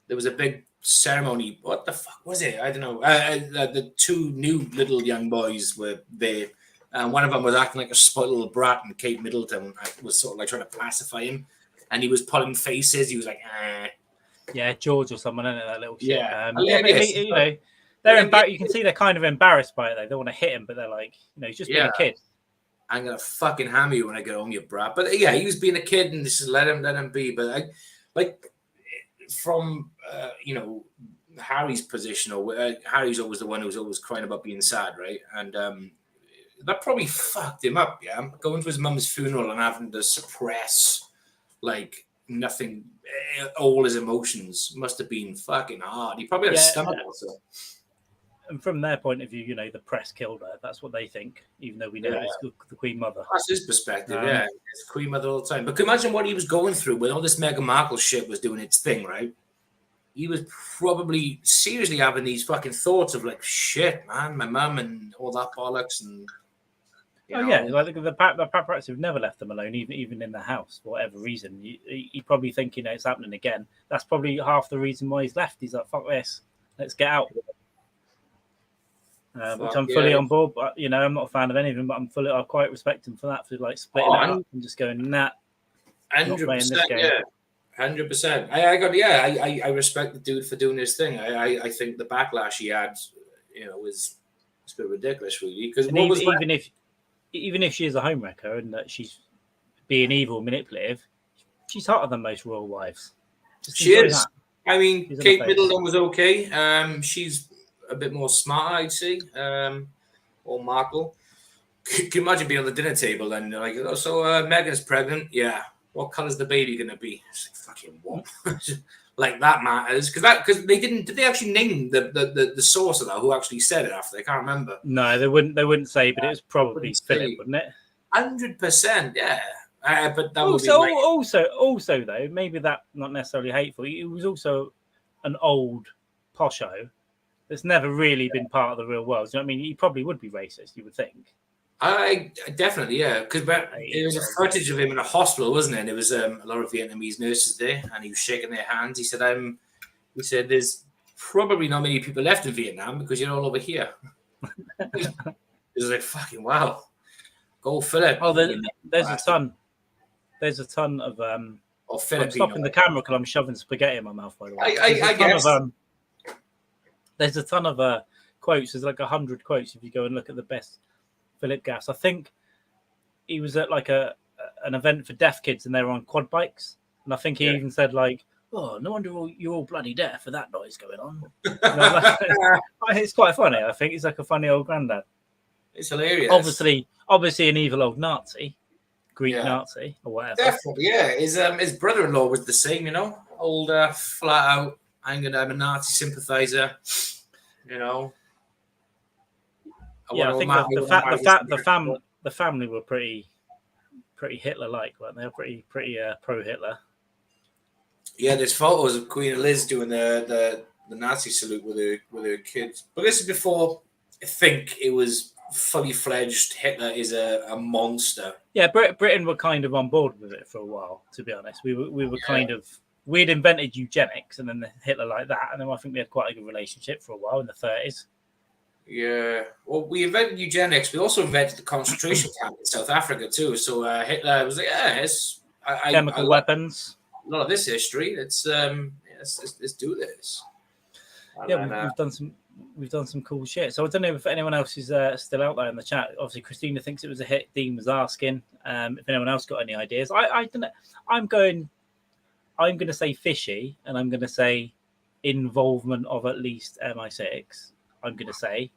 There was a big ceremony. What the fuck was it? I don't know. The two new little young boys were there. One of them was acting like a spoiled little brat, and Kate Middleton was sort of like trying to pacify him, and he was pulling faces. He was like, Yeah, George or someone, isn't it, that little shit. Yeah, they're you can see they're kind of embarrassed by it. They don't want to hit him, but they're like, he's just being a kid. I'm gonna fucking hammer you when I get home, you brat. But yeah, he was being a kid, and just let him be. But from Harry's position, or Harry's always the one who's always crying about being sad, right? And that probably fucked him up. Yeah, going to his mum's funeral and having to suppress nothing, all his emotions must have been fucking hard. He probably had a stomach also. And from their point of view, the press killed her. That's what they think, even though we know it's the Queen Mother. That's his perspective, It's Queen Mother all the time. But can you imagine what he was going through when all this Meghan Markle shit was doing its thing, right? He was probably seriously having these fucking thoughts of shit, man, my mum and all that bollocks. And the paparazzi have never left them alone, even in the house for whatever reason. He probably thinking it's happening again. That's probably half the reason why he's left. He's like, fuck this, let's get out. Which I'm fully on board, but I'm not a fan of any of them. But I quite respect him for that, for splitting it up and just going 100%, yeah, 100%. I respect the dude for doing his thing. I think the backlash he had, was a bit ridiculous, really. Because even if she is a homewrecker and that she's being evil, manipulative, she's hotter than most royal wives. Just she is. That. I mean, Kate Middleton was okay. She's a bit more smart, I'd say. Or Markle. Can you imagine being on the dinner table and like, oh, so Meghan's pregnant? Yeah. What colour's the baby going to be? It's like, fucking what? Like that matters because they didn't. Did they actually name the source of that? Who actually said it after? I can't remember. No, they wouldn't. They wouldn't say, but it was probably Philip, wouldn't it? 100%, yeah. But that also though, maybe that not necessarily hateful. He was also an old posho that's never really been part of the real world. You know what I mean? He probably would be racist. You would think. I definitely, yeah, because there was a footage of him in a hospital, wasn't it? And there was a lot of Vietnamese nurses there, and he was shaking their hands. He said, "There's probably not many people left in Vietnam because you're all over here." It was like, "Fucking wow, go Philip!" Oh, there's a ton. There's a ton of I'm stopping the camera because I'm shoving spaghetti in my mouth. By the way, I guess there's a ton of quotes. There's like 100 quotes if you go and look at the best Philip gaffes. I think he was at like an event for deaf kids and they were on quad bikes, and I think he even said like, "Oh, no wonder you're all bloody deaf for that noise going on." It's quite funny. I think he's like a funny old granddad. It's hilarious. Obviously an evil old Nazi, Greek Nazi or whatever. Definitely, yeah. His brother-in-law was the same, old flat out. I'm a Nazi sympathizer, Yeah, I think the family were pretty Hitler-like, weren't they? Pretty pro-Hitler. Yeah, there's photos of Queen Liz doing the Nazi salute with her kids. But this is before I think it was fully fledged. Hitler is a monster. Yeah, Britain were kind of on board with it for a while. To be honest, we were kind of. We'd invented eugenics, and then Hitler like that, and then I think we had quite a good relationship for a while in the 30s. Yeah, well, we invented eugenics. We also invented the concentration camp in South Africa too. So Hitler was like, chemical weapons. A lot of this history. Let's do this. And we've done some cool shit. So I don't know if anyone else is still out there in the chat. Obviously, Christina thinks it was a hit. Dean was asking if anyone else got any ideas. I don't know. I'm going to say fishy, and I'm going to say involvement of at least MI6. I'm going to say,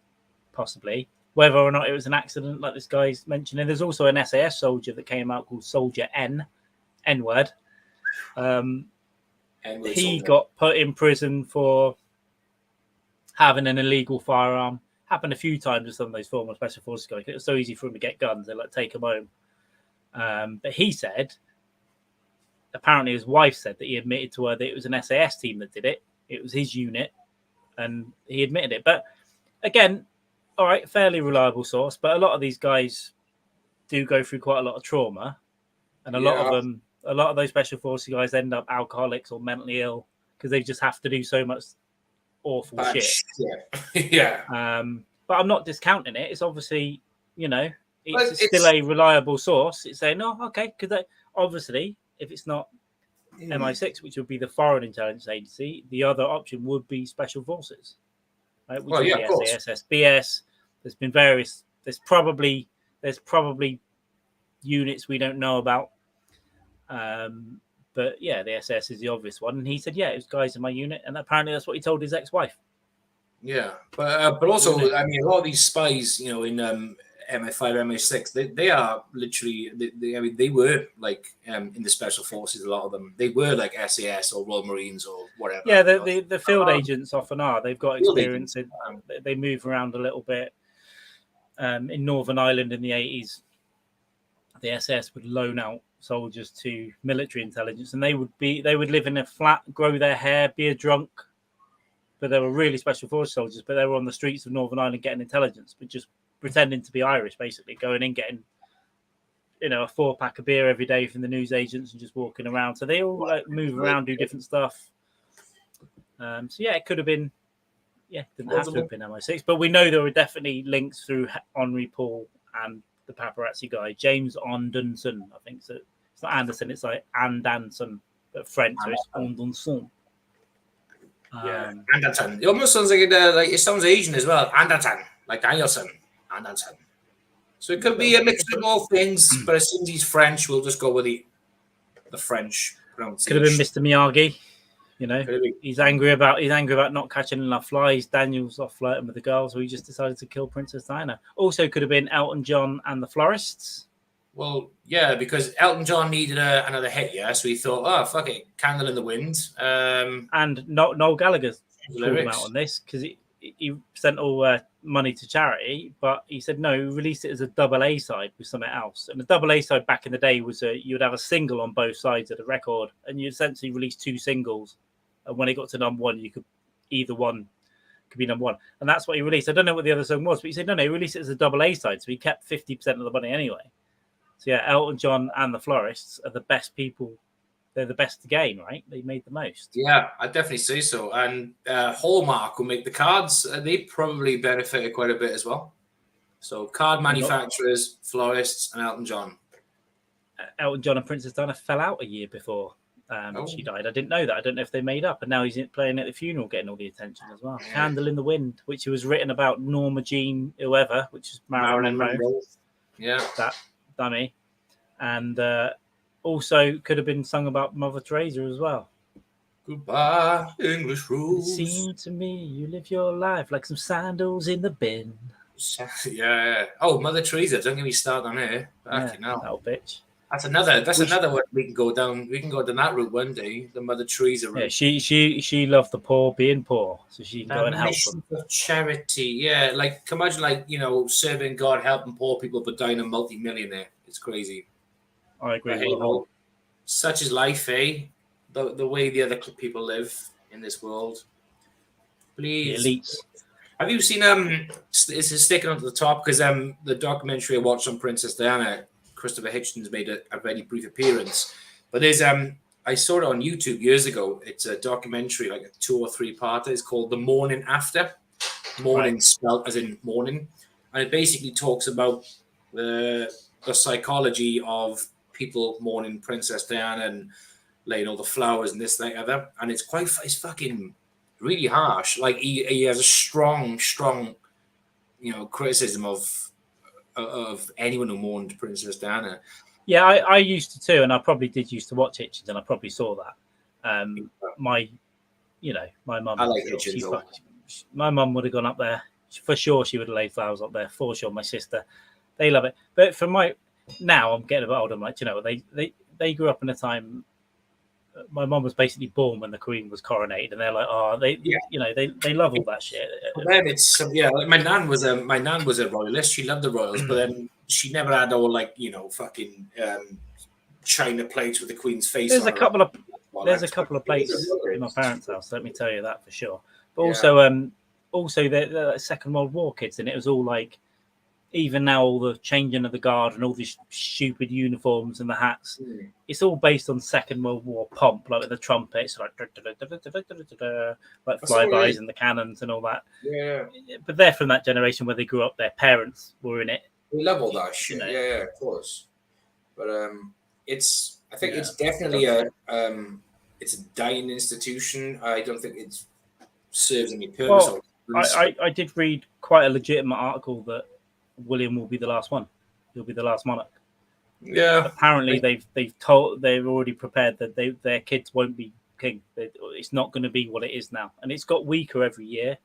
possibly. Whether or not it was an accident, like this guy's mentioning. There's also an SAS soldier that came out called Soldier N-word. He got put in prison for having an illegal firearm. Happened a few times with some of those former special forces guys. It was so easy for him to get guns. They take him home. But he said, apparently his wife said that he admitted to her that it was an SAS team that did it. It was his unit. And he admitted it. But again, all right, fairly reliable source. But a lot of these guys do go through quite a lot of trauma. And a lot of those special forces guys end up alcoholics or mentally ill because they just have to do so much awful shit. Yeah. But I'm not discounting it. It's obviously, it's still a reliable source. It's saying, no, okay, because obviously, if it's not MI6, which would be the foreign intelligence agency, the other option would be special forces, right? Which would be SAS, SBS. There's been various. There's probably units we don't know about. But yeah, the SS is the obvious one. And he said, yeah, it was guys in my unit, and apparently that's what he told his ex-wife. Yeah, but also, I mean, a lot of these spies, in MI5, MI6, they are literally, they were like in the special forces. A lot of them, they were like SAS or Royal Marines or whatever. Yeah, the field agents often are. They've got experience. They move around a little bit. In Northern Ireland in the 80s, the SS would loan out soldiers to military intelligence, and they would live in a flat, grow their hair, be a drunk. But they were really special forces soldiers. But they were on the streets of Northern Ireland getting intelligence, but just pretending to be Irish, basically going in, getting, a 4-pack of beer every day from the news agents and just walking around. So they all move around, do different stuff. So yeah, it could have been, didn't have to have been MI6, but we know there were definitely links through Henri Paul and the paparazzi guy, James Anderson. I think so. It's not Anderson, it's like Anderson, but French, so it's Anderson. Anderson. It almost sounds like it sounds Asian as well. Anderson, like Danielson. Anderson. So it could be a mix of all things, but as soon as he's French, we'll just go with the French pronunciation. Could have been Mr. Miyagi. He's angry about not catching enough flies. Daniel's off flirting with the girls, so he just decided to kill Princess Diana. Also, could have been Elton John and the Florists. Well, yeah, because Elton John needed another hit, so he thought, oh, fuck it, Candle in the Wind. And Noel Gallagher called him out on this because he sent all money to charity, but he said no, he released it as a double A side with something else. And the double A side back in the day was you'd have a single on both sides of the record, and you essentially released two singles. And when it got to number one, either one could be number one, and that's what he released. I don't know what the other song was, but he said no, he released it as a double A side, so he kept 50% of the money anyway. So yeah, Elton John and the Florists are the best people. They're the best to gain, right? They made the most. Yeah, I definitely say so. And Hallmark who make the cards. They probably benefited quite a bit as well. So card manufacturers, florists, and Elton John. Elton John and Princess Diana fell out a year before she died. I didn't know that. I don't know if they made up. And now he's playing at the funeral, getting all the attention as well. Yeah. Candle in the Wind, which was written about Norma Jean, whoever, which is Marilyn Monroe. Yeah. That dummy. And also could have been sung about Mother Teresa as well. Goodbye, English rules. It seemed to me you live your life like some sandals in the bin. Yeah. Oh, Mother Teresa, don't get me started on her. Little bitch. That's another one we can go down. We can go down that route one day. The Mother Teresa route. Yeah, she loved the poor being poor, so she can go and help them. Charity, yeah. Like, imagine, serving God, helping poor people, but dying a multi-millionaire. It's crazy. I agree. Such is life, eh? The way the other people live in this world. Please, the elites. Have you seen This is sticking onto the top because the documentary I watched on Princess Diana. Christopher Hitchens made a very brief appearance, but there's I saw it on YouTube years ago. It's a documentary, like a 2 or 3 parter. It's called The Morning After. Morning spelled as in morning, and it basically talks about the psychology of people mourning Princess Diana and laying all the flowers and this, that, other. And it's fucking really harsh. Like he has a strong, criticism of anyone who mourned Princess Diana. Yeah, I used to too, and I probably did used to watch Hitchens, and I probably saw that. My mum. I like Hitchens. My mum would have gone up there for sure. She would have laid flowers up there for sure. My sister, they love it. But for now, I'm getting a bit older. I'm like, they grew up in a time. My mum was basically born when the Queen was coronated, and they're like, they love all that shit. Well, then it's like my nan was a royalist. She loved the royals, but then she never had all fucking china plates with the Queen's face. There's a couple of plates in my parents' house. Let me tell you that for sure. But also the Second World War kids, and it was all like. Even now, all the changing of the guard and all these stupid uniforms and the hats, it's all based on Second World War pomp, like with the trumpets, like flybys and the cannons and all that. Yeah. But they're from that generation where they grew up. Their parents were in it. We love all that shit. Yeah, of course. But I think it's definitely it's a dying institution. I don't think it serves any purpose. Well, I did read quite a legitimate article that William will be the last one. He'll be the last monarch. Yeah. Apparently, they've already prepared that their kids won't be king. It's not going to be what it is now, and it's got weaker every year.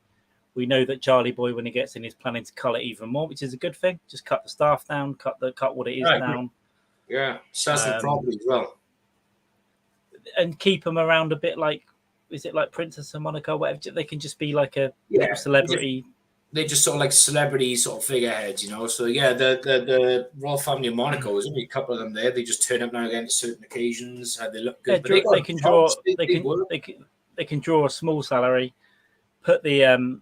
We know that Charlie Boy, when he gets in, is planning to cull it even more, which is a good thing. Just cut the staff down, cut what it is down. Yeah, so that's the problem as well. And keep them around a bit like, is it like Princess of Monaco? Whatever, they can just be like a little celebrity. They're just sort of like celebrity sort of figureheads, So yeah, the royal family of Monaco, there's only a couple of them there. They just turn up now and again to certain occasions. They look good. They can draw a small salary. Put the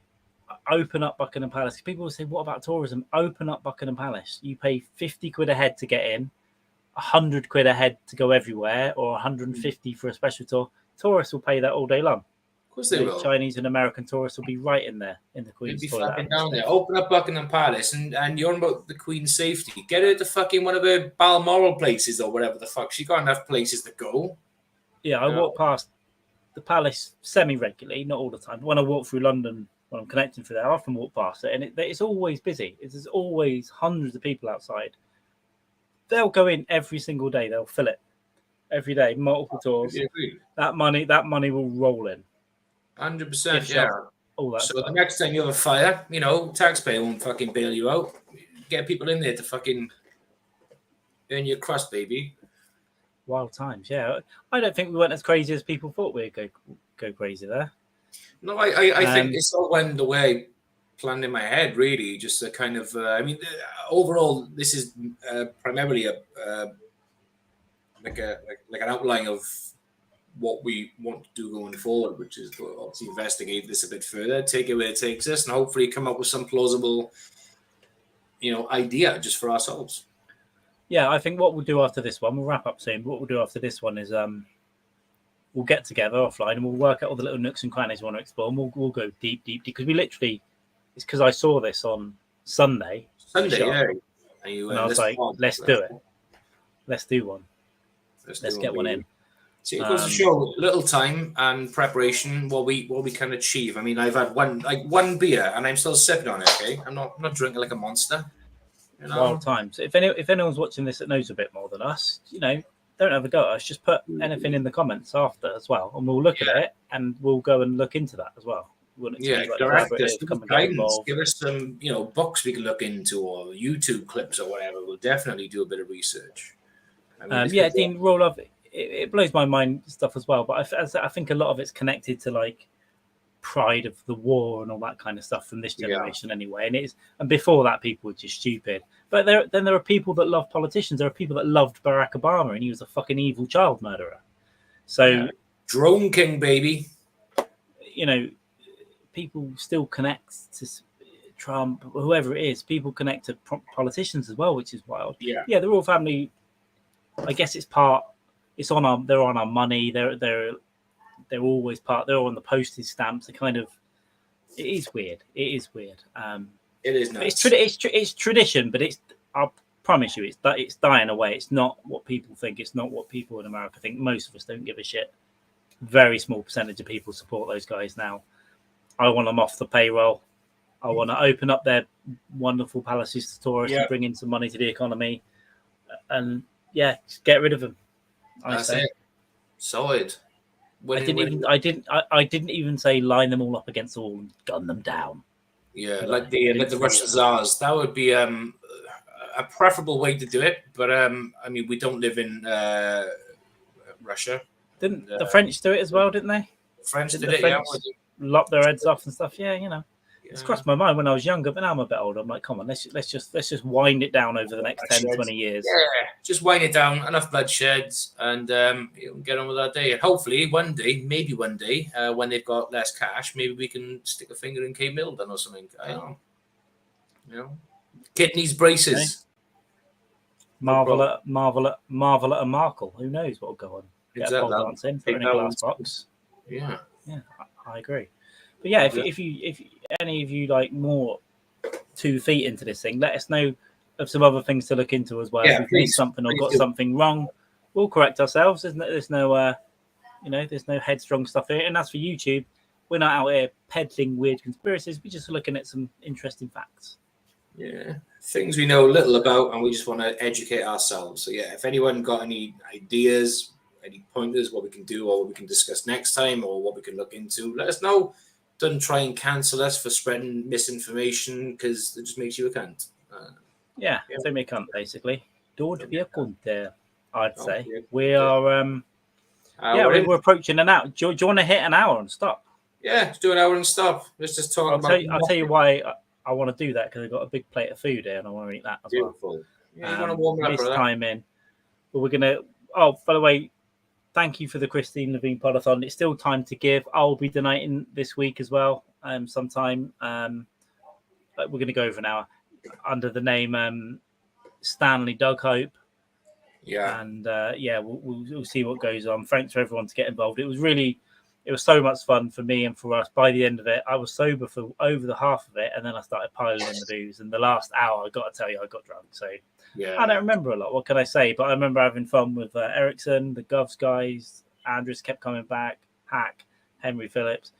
open up Buckingham Palace. People will say, "What about tourism?" Open up Buckingham Palace. You pay 50 quid a head to get in, 100 quid a head to go everywhere, or 150 for a special tour. Tourists will pay that all day long. Of course they will. Chinese and American tourists will be right in there in the Queen's toilet. They'll be down there. Open up Buckingham Palace and you're on about the Queen's safety. Get her to fucking one of her Balmoral places or whatever the fuck. She got enough places to go. Yeah, I walk past the palace semi-regularly, not all the time. But when I walk through London when I'm connecting through there. I often walk past it, and it's always busy. There's always hundreds of people outside. They'll go in every single day. They'll fill it every day, multiple tours. That money will roll in. 100%. Yeah. All that so stuff. The next time you have a fire, taxpayer won't fucking bail you out. Get people in there to fucking earn your crust, baby. Wild times, yeah. I don't think we went as crazy as people thought we'd go crazy there. No, I think it's all went the way I planned in my head, really. Just a kind of, overall, this is primarily like an outline of what we want to do going forward, which is to obviously investigate this a bit further, take it where it takes us, and hopefully come up with some plausible, idea just for ourselves. Yeah, I think what we'll do after this one, we'll wrap up soon. But what we'll do after this one is we'll get together offline and we'll work out all the little nooks and crannies we want to explore, and we'll go deep because we literally, it's because I saw this on Sunday. Yeah. And I was like, let's do it. Let's do one. Let's get one in. See, it goes to show little time and preparation what we can achieve. I mean, I've had one beer and I'm still sipping on it. Okay, I'm not drinking like a monster. Wild times. If anyone's watching this that knows a bit more than us, don't have a go at us. Just put anything in the comments after as well, and we'll look at it and we'll go and look into that as well. Direct us, give us some books we can look into or YouTube clips or whatever. We'll definitely do a bit of research. Dean, roll up. It blows my mind stuff as well, but I think a lot of it's connected to like pride of the war and all that kind of stuff from this generation anyway. And before that, people were just stupid. But there are people that love politicians. There are people that loved Barack Obama, and he was a fucking evil child murderer. So Drone King, baby. People still connect to Trump, or whoever it is. People connect to politicians as well, which is wild. Yeah, they're all family. I guess it's part. It's on our. They're on our money. They're always part. They're on the postage stamps. It is weird. It is weird. It is nice. It's tradition, but I promise you, it's dying away. It's not what people think. It's not what people in America think. Most of us don't give a shit. Very small percentage of people support those guys now. I want them off the payroll. I want to open up their wonderful palaces to tourists and bring in some money to the economy. And just get rid of them. That's it. Solid. I didn't even say line them all up against the wall and gun them down. Yeah, like the Russian Tsars. That would be a preferable way to do it. But we don't live in Russia. Didn't the French do it as well? Didn't they? French did it. Lop their heads off and stuff. It's crossed my mind when I was younger, but now I'm a bit older. I'm like, come on, let's just wind it down over the next 10, 20 years. Yeah, just wind it down. Enough bloodsheds, and get on with our day. And hopefully, maybe one day, when they've got less cash, maybe we can stick a finger in Kate Middleton or something. I don't know. Kidneys, braces. Marvel at a Markle. Who knows what will go on? Get a pole dance in, put in a glass box. Yeah, I agree. But if any of you like more 2 feet into this thing, let us know of some other things to look into as well. If we've missed something or got something wrong, we'll correct ourselves. There's no headstrong stuff here. And as for YouTube, we're not out here peddling weird conspiracies. We're just looking at some interesting facts. Yeah, things we know little about, and we just want to educate ourselves. So if anyone got any ideas, any pointers, what we can do or what we can discuss next time or what we can look into, let us know. Don't try and cancel us for spreading misinformation because it just makes you a cunt. Don't be a cunt, basically. Don't be a cunt there, I'd say. We are, we're approaching an hour. Do you want to hit an hour and stop? Yeah, let's do an hour and stop. Let's just talk about I'll tell you why I want to do that, because I've got a big plate of food here and I want to eat that as well. Yeah, you want to warm it up, brother. Time in. But we're going to... Oh, by the way, thank you for the Christine Levine Podathon. It's still time to give. I'll be donating this week as well, sometime. We're going to go over an hour under the name Stanley Doug Hope. Yeah. And we'll see what goes on. Thanks for everyone to get involved. It was so much fun for me and for us. By the end of it, I was sober for over the half of it, and then I started piling in the booze. And the last hour, I got to tell you, I got drunk. So I don't remember a lot. What can I say? But I remember having fun with Ericsson, the Govs guys. Andrews kept coming back. Hack, Henry Phillips.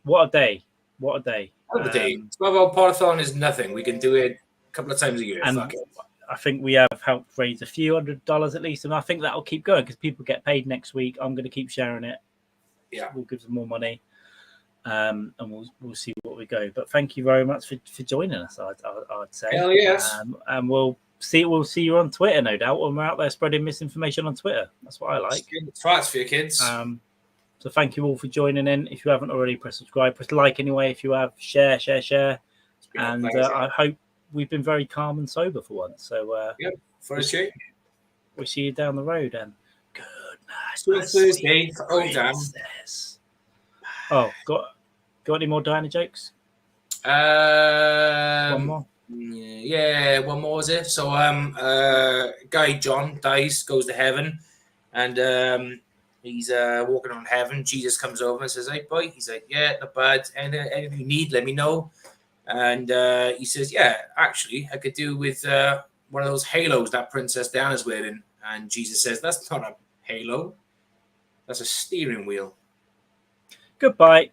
What a day! What a day! Other day, 12-hour podathon is nothing. We can do it a couple of times a year. And fuck it. I think we have helped raise a few $100 at least, and I think that'll keep going because people get paid next week. I'm going to keep sharing it. Yeah, we'll give them more money, and we'll see what we go. But thank you very much for joining us. I'd say. Hell yes. And we'll see you on Twitter, no doubt, when we're out there spreading misinformation on Twitter. That's what I like. Fights for your kids. So thank you all for joining in. If you haven't already, press subscribe, press like anyway. If you have, share. And I hope we've been very calm and sober for once. So for a check. We'll see you down the road, and good night. Thursday. Oh damn. Oh, got any more Diana jokes? One more. Yeah, one more is it? So guy John dies, goes to heaven, and he's walking on heaven. Jesus comes over and says, "Hey boy," he's like, "Yeah, not bad. Anything you need, let me know." And he says, "Yeah, actually, I could do with one of those halos that Princess Diana's wearing." And Jesus says, "That's not a halo. That's a steering wheel." Goodbye.